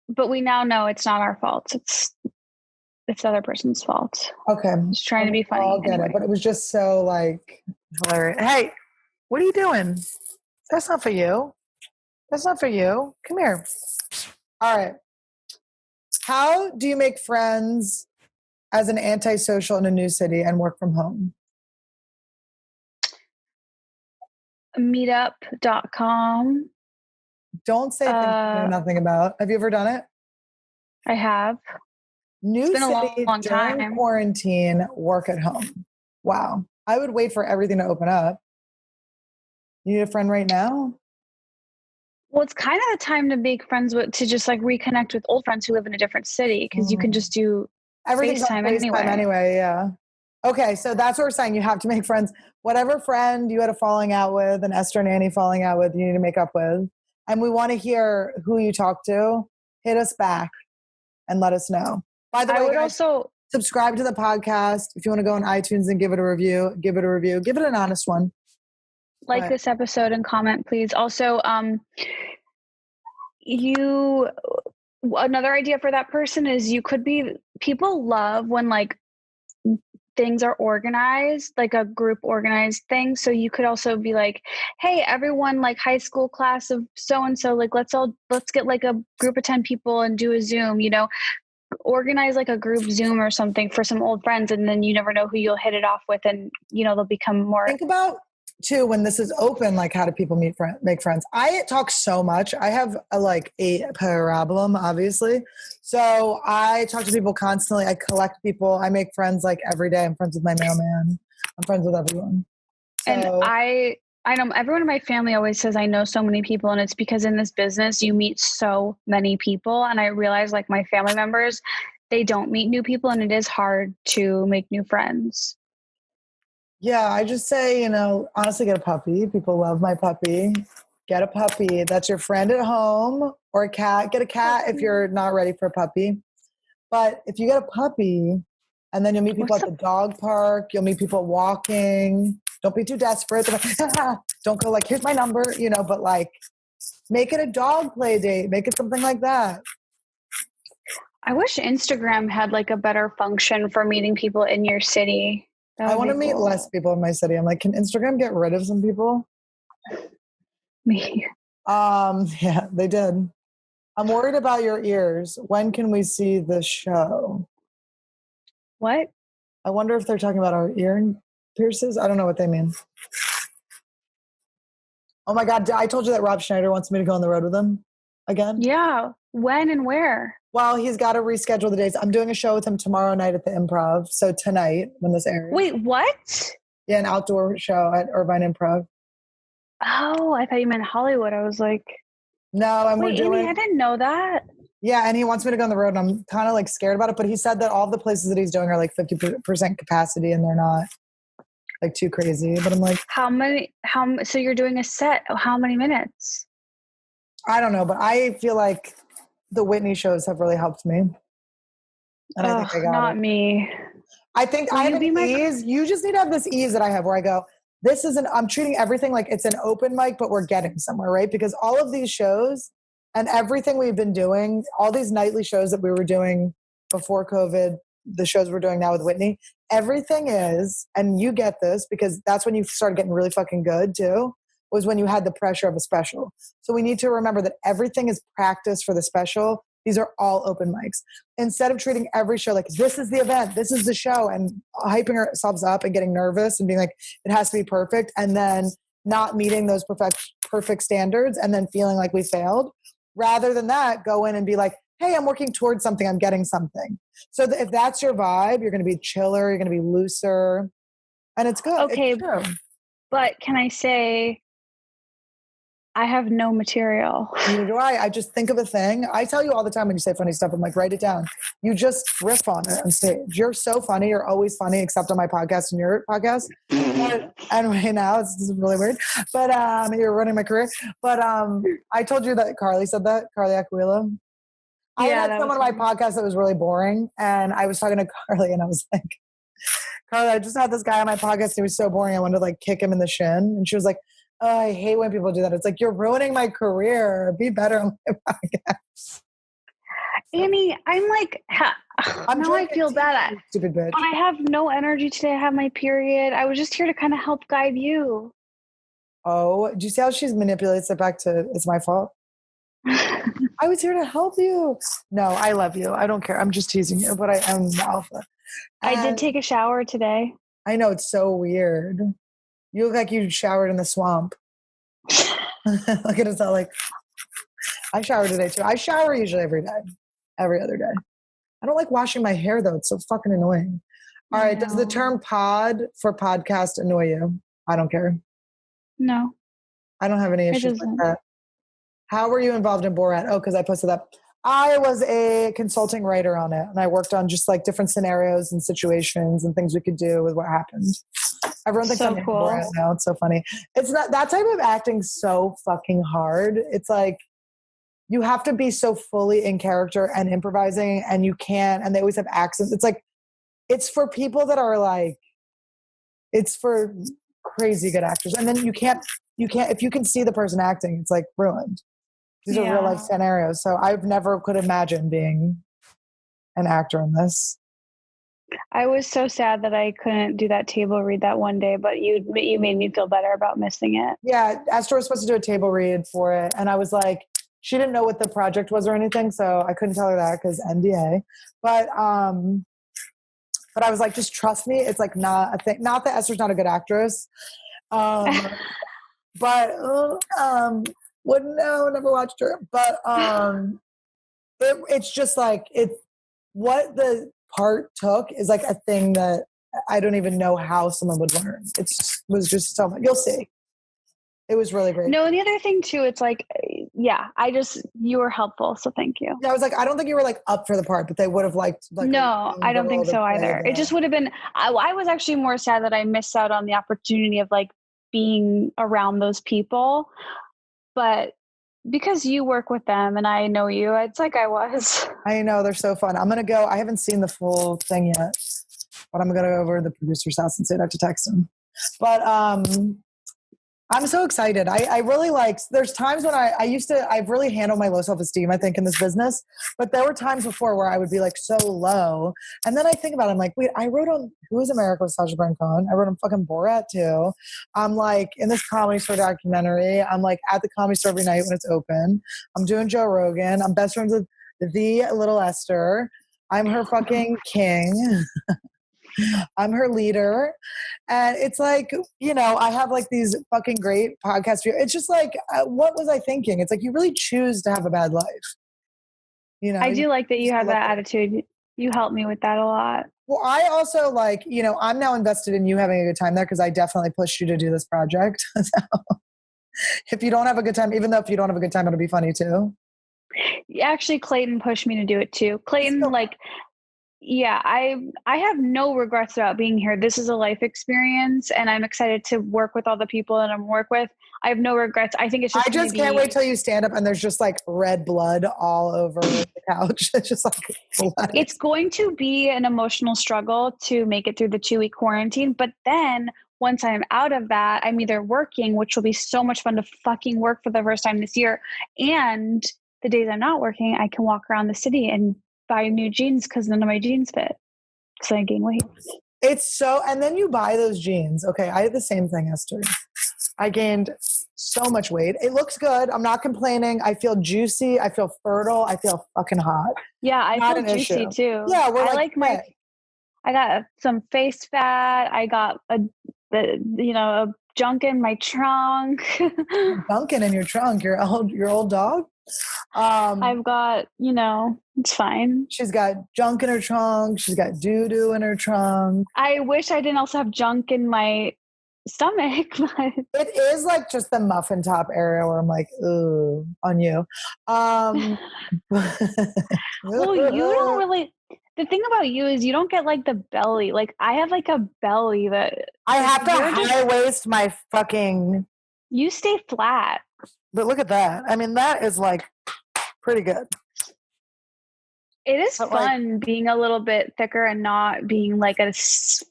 But we now know it's not our fault. It's the other person's fault. Okay, just trying to be funny. I'll get it, but it was just so like hilarious. Hey, what are you doing? That's not for you. That's not for you. Come here. All right. How do you make friends as an antisocial in a new city and work from home? Meetup.com. Don't say things you know nothing about. Have you ever done it? I have. New city a long during time. Quarantine, work at home. Wow. I would wait for everything to open up. You need a friend right now? Well, it's kind of the time to make friends to just like reconnect with old friends who live in a different city, because you can just do FaceTime anyway. Yeah. Okay, so that's what we're saying. You have to make friends. Whatever friend you had a falling out with, an Esther and Annie falling out with, you need to make up with. And we want to hear who you talk to. Hit us back and let us know. By the way, guys, also subscribe to the podcast. If you want to go on iTunes and give it a review, give it an honest one. Like this episode and comment, please. Also, another idea for that person is people love when like things are organized, like a group organized thing. So you could also be like, hey, everyone, like high school class of so-and-so, like let's get like a group of 10 people and do a Zoom, organize like a group Zoom or something for some old friends. And then you never know who you'll hit it off with. And, they'll become more. Think about too, when this is open, like how do people make friends? I talk so much. I have a problem, obviously. So I talk to people constantly. I collect people. I make friends like every day. I'm friends with my mailman. I'm friends with everyone. So, and I know everyone in my family always says I know so many people, and it's because in this business you meet so many people. And I realize like my family members, they don't meet new people, and it is hard to make new friends. Yeah, I just say, honestly, get a puppy. People love my puppy. Get a puppy. That's your friend at home, or a cat. Get a cat if you're not ready for a puppy. But if you get a puppy, and then you'll meet people at the dog park, you'll meet people walking. Don't be too desperate. Don't go like, here's my number, but like, make it a dog play date. Make it something like that. I wish Instagram had like a better function for meeting people in your city. I want to meet less people in my city. I'm like, can Instagram get rid of some people? Me. Yeah, they did. I'm worried about your ears. When can we see the show? What? I wonder if they're talking about our ear pierces. I don't know what they mean. Oh my God. I told you that Rob Schneider wants me to go on the road with him again. Yeah. When and where? Well, he's got to reschedule the dates. I'm doing a show with him tomorrow night at the Improv. So tonight when this airs. Wait, what? Yeah, an outdoor show at Irvine Improv. Oh, I thought you meant Hollywood. I was like, no, and wait, we're doing. Annie, I didn't know that. Yeah, and he wants me to go on the road, and I'm kind of like scared about it. But he said that all the places that he's doing are like 50% capacity, and they're not like too crazy. But I'm like, so you're doing a set? How many minutes? I don't know, but I feel like the Whitney shows have really helped me. And I think I got not it. Me. I think I have an ease. You just need to have this ease that I have where I go, I'm treating everything like it's an open mic, but we're getting somewhere, right? Because all of these shows and everything we've been doing, all these nightly shows that we were doing before COVID, the shows we're doing now with Whitney, everything is, and you get this because that's when you started getting really fucking good too, was when you had the pressure of a special. So we need to remember that everything is practice for the special. These are all open mics. Instead of treating every show like this is the event, this is the show, and hyping ourselves up and getting nervous and being like, it has to be perfect, and then not meeting those perfect standards and then feeling like we failed. Rather than that, go in and be like, hey, I'm working towards something. I'm getting something. So if that's your vibe, you're going to be chiller. You're going to be looser. And it's good. Okay. It's true. But can I say, I have no material. Neither do I. I just think of a thing. I tell you all the time when you say funny stuff, I'm like, write it down. You just riff on it on stage. You're so funny. You're always funny, except on my podcast and your podcast. And right now, it's really weird. But you're running my career. But I told you that Carly said that, Carly Aquila. I had someone on my podcast that was really boring. And I was talking to Carly and I was like, Carly, I just had this guy on my podcast. He was so boring. I wanted to like kick him in the shin. And she was like, oh, I hate when people do that. It's like, you're ruining my career. Be better on my podcast. Annie, I'm like, now I feel bad. Stupid bitch. I have no energy today. I have my period. I was just here to kind of help guide you. Oh, do you see how she manipulates it back to, it's my fault? I was here to help you. No, I love you. I don't care. I'm just teasing you, but I am the alpha. I did take a shower today. I know, it's so weird. You look like you showered in the swamp. Look at us all like, I showered today too. I shower usually every other day. I don't like washing my hair though. It's so fucking annoying. All right. Does the term pod for podcast annoy you? I don't care. No. I don't have any issues with that. How were you involved in Borat? Oh, because I posted that. I was a consulting writer on it, and I worked on just like different scenarios and situations and things we could do with what happened. Everyone thinks I'm cool. Borat now. It's so funny. It's not that type of acting. So fucking hard. It's like you have to be so fully in character and improvising, and you can't. And they always have accents. It's like it's for people that are like, it's for crazy good actors, and then you can't. If you can see the person acting, it's like ruined. These are real life scenarios. So I've never could imagine being an actor in this. I was so sad that I couldn't do that table read that one day, but you made me feel better about missing it. Yeah, Esther was supposed to do a table read for it. And I was like, she didn't know what the project was or anything. So I couldn't tell her that because NDA. But I was like, just trust me. It's like not a thing. Not that Esther's not a good actress. But wouldn't know, never watched her. But it's just like what the part took is like a thing that I don't even know how someone would learn. It was just so much. You'll see. It was really great. No, and the other thing too, it's like, you were helpful, so thank you. Yeah, I was like, I don't think you were like up for the part, but they would have liked. Like, no, I don't think so either. It just would have been. I was actually more sad that I missed out on the opportunity of like being around those people. but because you work with them and I know you, it's like I was. I know, they're so fun. I'm going to go. I haven't seen the full thing yet, but I'm going to go over to the producer's house and say that to text him. But I'm so excited. I really there's times when I've really handled my low self-esteem, I think, in this business, but there were times before where I would be like so low. And then I think about it, I'm like, wait, I wrote on Who is America with Sacha Baron Cohen. I wrote on fucking Borat too. I'm like in this Comedy Store documentary. I'm like at the Comedy Store every night when it's open. I'm doing Joe Rogan. I'm best friends with the little Esther. I'm her fucking king. I'm her leader. And it's like, I have like these fucking great podcasts. It's just like, what was I thinking? It's like, you really choose to have a bad life. I do like that you have that attitude. You help me with that a lot. Well, I also I'm now invested in you having a good time there because I definitely pushed you to do this project. So if you don't have a good time, even though if you don't have a good time, it'll be funny too. Actually, Clayton pushed me to do it too. Clayton, yeah, I have no regrets about being here. This is a life experience, and I'm excited to work with all the people that I'm work with. I have no regrets. I think it's just. I just can't wait till you stand up and there's just like red blood all over the couch. It's just like blood. It's going to be an emotional struggle to make it through the 2-week quarantine, but then once I'm out of that, I'm either working, which will be so much fun to fucking work for the first time this year, and the days I'm not working, I can walk around the city and buy new jeans because none of my jeans fit because I gain weight. And then you buy those jeans. Okay, I did the same thing, Esther. I gained so much weight. It looks good. I'm not complaining. I feel juicy. I feel fertile. I feel fucking hot. Yeah, I feel juicy too. Yeah, I got some face fat. I got a junk in my trunk. Dunkin' in your trunk. Your old dog. I've got, it's fine. She's got junk in her trunk. She's got doo-doo in her trunk. I wish I didn't also have junk in my stomach. But it is like just the muffin top area where I'm like, ooh, on you. Well, you don't really. The thing about you is you don't get like the belly. Like I have like a belly that I have to high waist my fucking. You stay flat. But look at that. I mean, that is like pretty good. It is fun being a little bit thicker and not being like a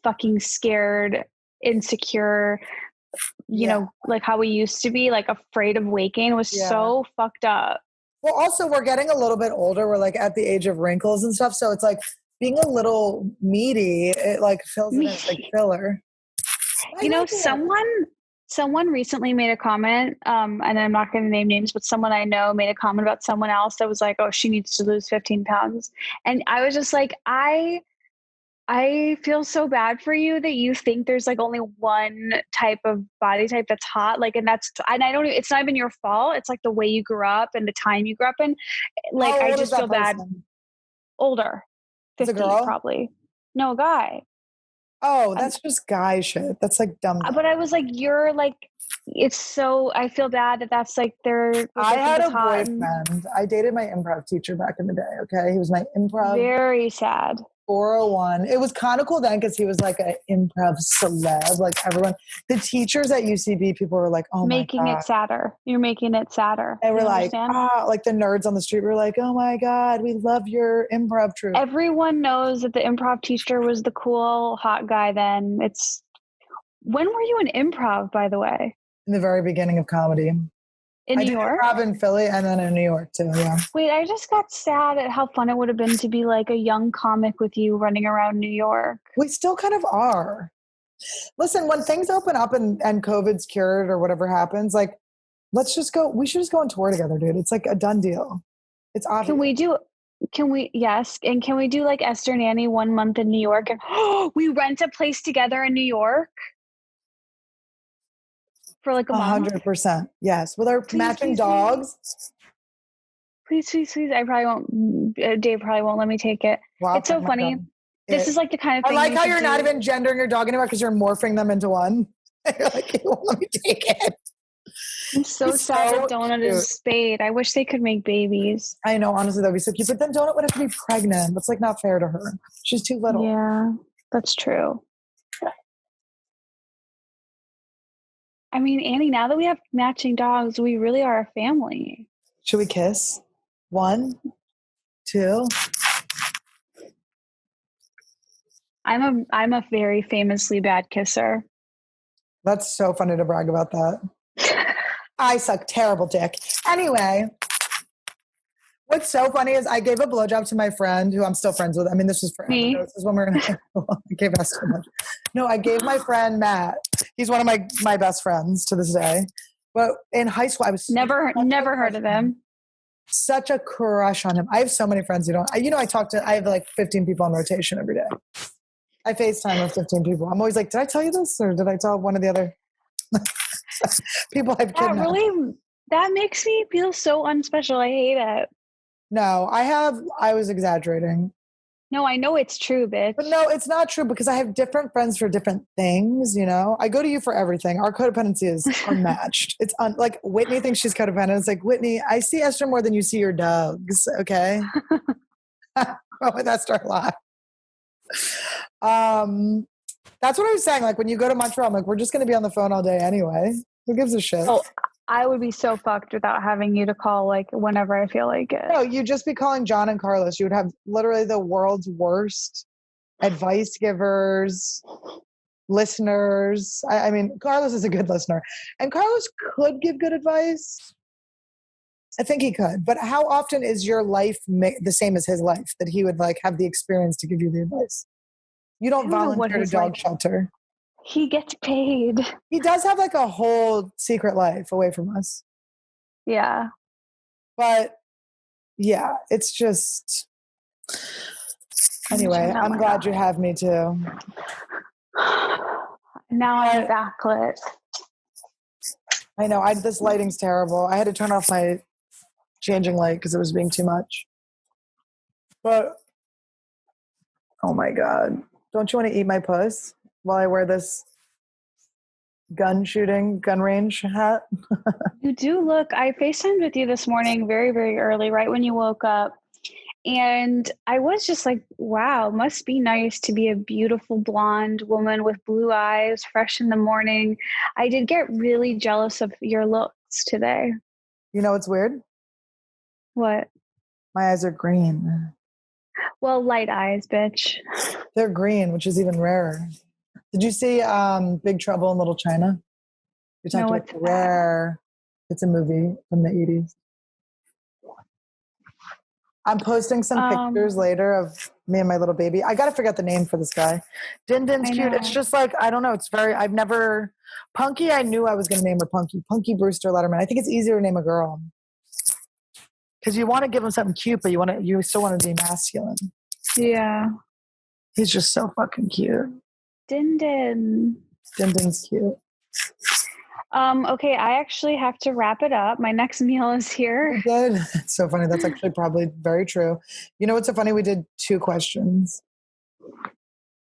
fucking scared, insecure, like how we used to be, like afraid of waking was so fucked up. Well, also we're getting a little bit older. We're like at the age of wrinkles and stuff. So it's like being a little meaty, it like fills it in as like filler. Someone recently made a comment, and I'm not going to name names, but someone I know made a comment about someone else that was like, oh, she needs to lose 15 pounds. And I was just like, I feel so bad for you that you think there's like only one type of body type that's hot. Like, and it's not even your fault. It's like the way you grew up and the time you grew up in. Like, I just feel bad. Older. 50, it's a girl? Probably. No, a guy. Oh, that's just guy shit. That's like dumb. But I was like, you're like, it's so, I feel bad that's like I had a boyfriend. I dated my improv teacher back in the day. Okay. He was my improv. Very sad. 401. It was kind of cool then because he was like an improv celeb. Like everyone, the teachers at UCB, people were like, oh my God. Making it sadder. You're making it sadder. They were like, like the nerds on the street were like, oh my God, we love your improv troupe. Everyone knows that the improv teacher was the cool, hot guy then. When were you in improv, by the way? In the very beginning of comedy. In New York? I did improv in Philly and then in New York too, yeah. Wait, I just got sad at how fun it would have been to be like a young comic with you running around New York. We still kind of are. Listen, when things open up and COVID's cured or whatever happens, like, let's just go. We should just go on tour together, dude. It's like a done deal. It's obvious. Yes. And can we do like Esther and Annie 1 month in New York and we rent a place together in New York? For like a 100%. Yes. With our matching dogs. Please. I probably won't. Dave probably won't let me take it. Wow, it's so funny. This is like the kind of thing. I like how you're not even gendering your dog anymore because you're morphing them into one. You're like, you won't let me take it. I'm so sad that Donut is spayed. I wish they could make babies. I know, honestly, that'd be so cute. But then Donut would have to be pregnant. That's like not fair to her. She's too little. Yeah, that's true. I mean, Annie, now that we have matching dogs, we really are a family. Should we kiss? 1, 2. I'm a very famously bad kisser. That's so funny to brag about that. I suck terrible dick. Anyway, what's so funny is I gave a blowjob to my friend who I'm still friends with. I mean, this was forever Me? ago. This is when we're in I gave us so much. No, I gave my friend Matt. He's one of my best friends to this day. But in high school, I was Never heard of him. Such a crush on him. I have so many friends who don't. I have like 15 people on rotation every day. I FaceTime with 15 people. I'm always like, did I tell you this? Or did I tell one of the other people I've kidnapped? That makes me feel so unspecial. I hate it. No, I was exaggerating. No, I know it's true, bitch. But no, it's not true because I have different friends for different things, I go to you for everything. Our codependency is unmatched. It's like Whitney thinks she's codependent. It's like, Whitney, I see Esther more than you see your dogs, okay? Oh, with Esther a lot. That's what I was saying. Like when you go to Montreal, I'm like, we're just going to be on the phone all day anyway. Who gives a shit? Oh, I would be so fucked without having you to call like whenever I feel like it. No, you'd just be calling John and Carlos. You would have literally the world's worst advice givers, listeners. I mean, Carlos is a good listener. And Carlos could give good advice. I think he could. But how often is your life the same as his life that he would like have the experience to give you the advice? You don't volunteer to dog shelter. He gets paid. He does have like a whole secret life away from us. Yeah. But yeah, it's just. Anyway, I'm glad you have me too. Now I'm backlit. I know. This lighting's terrible. I had to turn off my changing light because it was being too much. But, oh my God. Don't you want to eat my puss while I wear this gun range hat? You do look, I FaceTimed with you this morning very, very early, right when you woke up. And I was just like, wow, must be nice to be a beautiful blonde woman with blue eyes, fresh in the morning. I did get really jealous of your looks today. You know what's weird? What? My eyes are green. Well, light eyes, bitch. They're green, which is even rarer. Did you see Big Trouble in Little China? We talked about rare. It's a movie from the 80s. I'm posting some pictures later of me and my little baby. I got to figure out the name for this guy. Din Din's cute. It's just like, I don't know. It's Punky, I knew I was going to name her Punky. Punky Brewster Lederman. I think it's easier to name a girl. Because you want to give him something cute, but you still want to be masculine. Yeah. He's just so fucking cute. Din Din. Din Din's cute. Okay, I actually have to wrap it up. My next meal is here. You did? It's so funny. That's actually probably very true. You know what's so funny? We did 2 questions.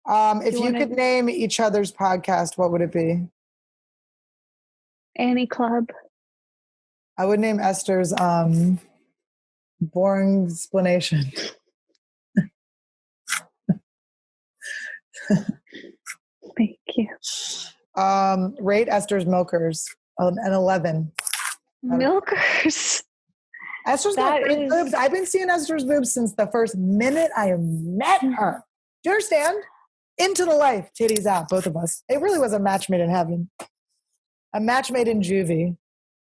If you could name each other's podcast, what would it be? Annie Club. I would name Esther's Boring Explanation. Thank you. Rate Esther's Milkers an 11. Milkers. Esther's got great boobs. I've been seeing Esther's boobs since the first minute I met her. Do you understand? Into the life, titties out, both of us. It really was a match made in heaven. A match made in juvie.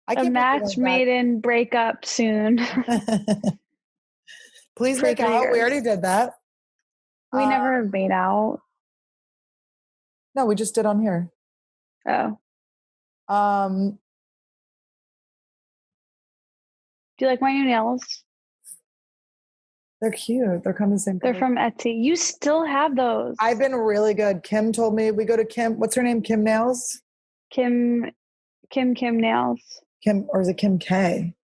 A match made in breakup soon. Please make out. We already did that. We never have made out. No, we just did on here. Oh. Do you like my new nails? They're cute. They're kind of the same color. They're from Etsy. You still have those. I've been really good. Kim told me we go to Kim. What's her name? Kim Nails? Kim Nails. Kim, or is it Kim K?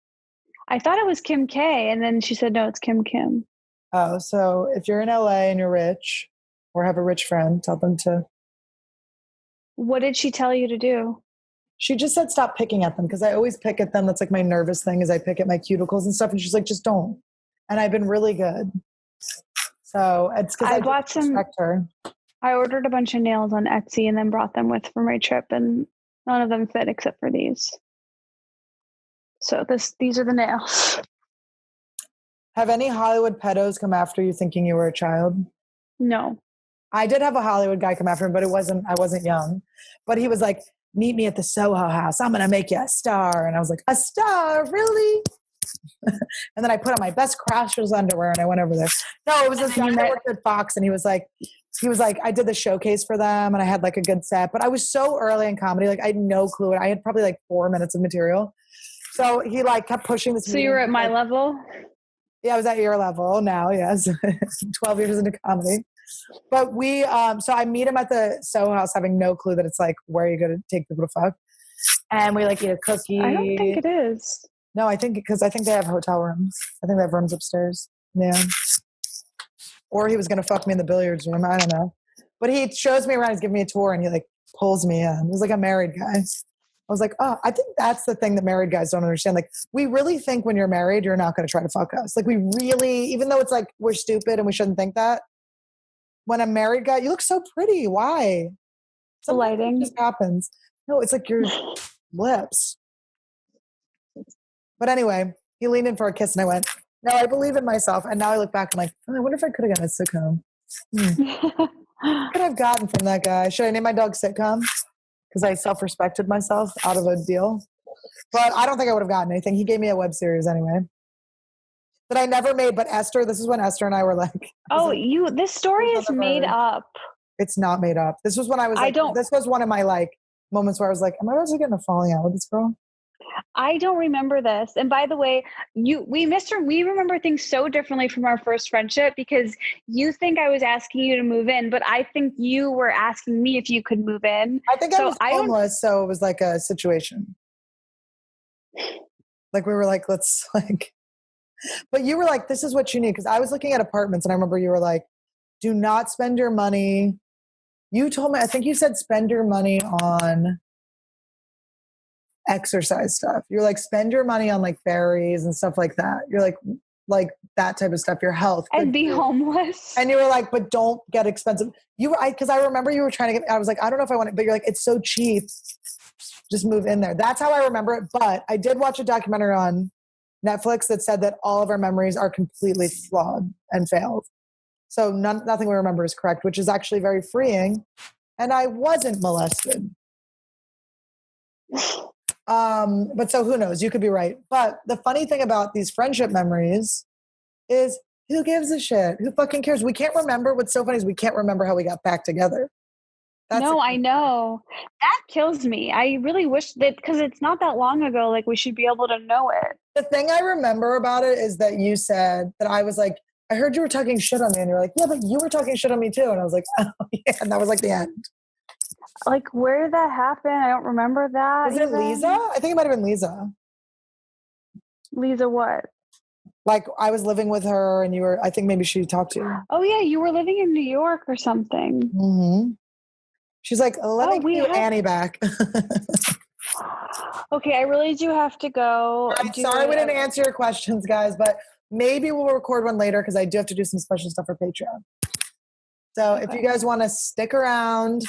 I thought it was Kim K, and then she said, no, it's Kim Kim. Oh, so if you're in LA and you're rich or have a rich friend, tell them to. What did she tell you to do? She just said stop picking at them because I always pick at them. That's like my nervous thing is I pick at my cuticles and stuff. And she's like, just don't. And I've been really good. So it's because I bought some. Her. I ordered a bunch of nails on Etsy and then brought them with for my trip. And None of them fit except for these. So these are the nails. Have any Hollywood pedos come after you thinking you were a child? No. I did have a Hollywood guy come after me, but I wasn't young. But he was like, meet me at the Soho House. I'm going to make you a star. And I was like, a star? Really? And then I put on my best Crashers underwear and I went over there. No, it was this guy that worked at Fox, and he was like, I did the showcase for them and I had like a good set, but I was so early in comedy. Like I had no clue. I had probably like 4 minutes of material. So he like kept pushing this. So you were at my level? Yeah, I was at your level now. Yes. 12 years into comedy. But we, so I meet him at the Soho House having no clue that it's like where you're going to take people to fuck. And we like eat a cookie. I don't think it is. No, I think they have hotel rooms. I think they have rooms upstairs. Yeah. Or he was going to fuck me in the billiards room. I don't know. But he shows me around. He's giving me a tour and he like pulls me in. He's like a married guy. I was like, oh, I think that's the thing that married guys don't understand. Like, we really think when you're married, you're not going to try to fuck us. Like, we really, even though it's like we're stupid and we shouldn't think that, when a married guy, you look so pretty. Why? The lighting. It just happens. No, it's like your lips. But anyway, he leaned in for a kiss and I went, no, I believe in myself. And now I look back and I'm like, oh, I wonder if I could have gotten a sitcom. What could I have gotten from that guy? Should I name my dog Sitcom? Because I self-respected myself out of a deal. But I don't think I would have gotten anything. He gave me a web series anyway that I never made. But Esther, this is when Esther and I were like, oh, this story is made up. It's not made up. This was when I was like, this was one of my like moments where I was like, am I about to get in a falling out with this girl? I don't remember this. And by the way, we remember things so differently from our first friendship, because you think I was asking you to move in, but I think you were asking me if you could move in. I think I was homeless, so it was like a situation. Like we were like, let's like, but you were like, this is what you need. Because I was looking at apartments and I remember you were like, do not spend your money. You told me, I think you said spend your money on exercise stuff. You're like, spend your money on like berries and stuff like that. You're like that type of stuff, your health. And be homeless. And you were like, but don't get expensive. Because I remember you were trying to get, I was like, I don't know if I want it, but you're like, it's so cheap. Just move in there. That's how I remember it. But I did watch a documentary on Netflix that said that all of our memories are completely flawed and failed. So nothing we remember is correct, which is actually very freeing. And I wasn't molested. But so who knows? You could be right. But the funny thing about these friendship memories is, who gives a shit? Who fucking cares? We can't remember. What's so funny is we can't remember how we got back together. I know. That kills me. I really wish that, because it's not that long ago, like we should be able to know it. The thing I remember about it is that you said that I was like, I heard you were talking shit on me, and you're like, yeah, but you were talking shit on me too. And I was like, oh yeah. And that was like the end. Like, where did that happen? I don't remember that. Was it Lisa? I think it might have been Lisa. Lisa what? Like, I was living with her and I think maybe she talked to you. Oh yeah, you were living in New York or something. Mm-hmm. She's like, let me get Annie back. Okay, I really do have to go. I'm sorry we didn't answer your questions, guys, but maybe we'll record one later because I do have to do some special stuff for Patreon. So if you guys want to stick around,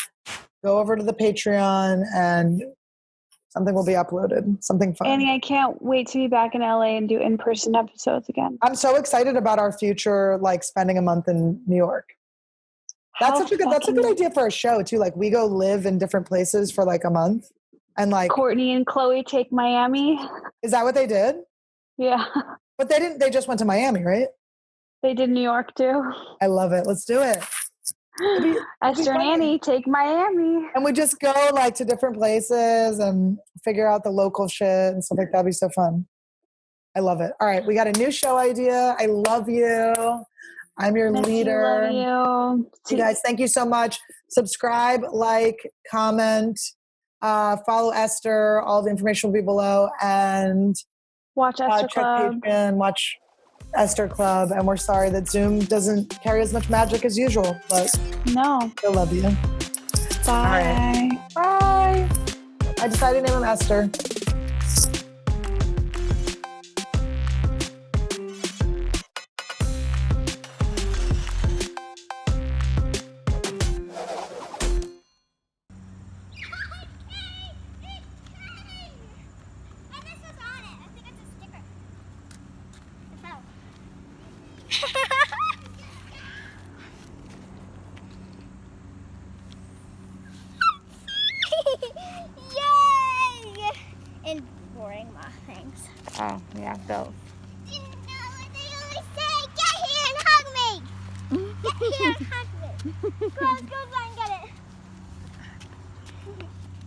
go over to the Patreon and something will be uploaded. Something fun. Annie, I can't wait to be back in LA and do in-person episodes again. I'm so excited about our future, like spending a month in New York. That's a good idea for a show too. Like we go live in different places for like a month. And like Courtney and Chloe take Miami. Is that what they did? Yeah. But they just went to Miami, right? They did New York too. I love it. Let's do it. Esther and Annie take Miami. And we just go like to different places and figure out the local shit and stuff like that. That'd be so fun. I love it. All right. We got a new show idea. I love you. I'm your leader. Love you. You guys, thank you so much. Subscribe, like, comment, follow Esther. All the information will be below. And watch Esther Club. Patreon, watch Esther Club. And we're sorry that Zoom doesn't carry as much magic as usual, but no, I love you. Bye. Right. Bye. I decided to name him Esther. Oh, yeah, bills. You know what they always say? Get here and hug me! Get here and hug me! Girls,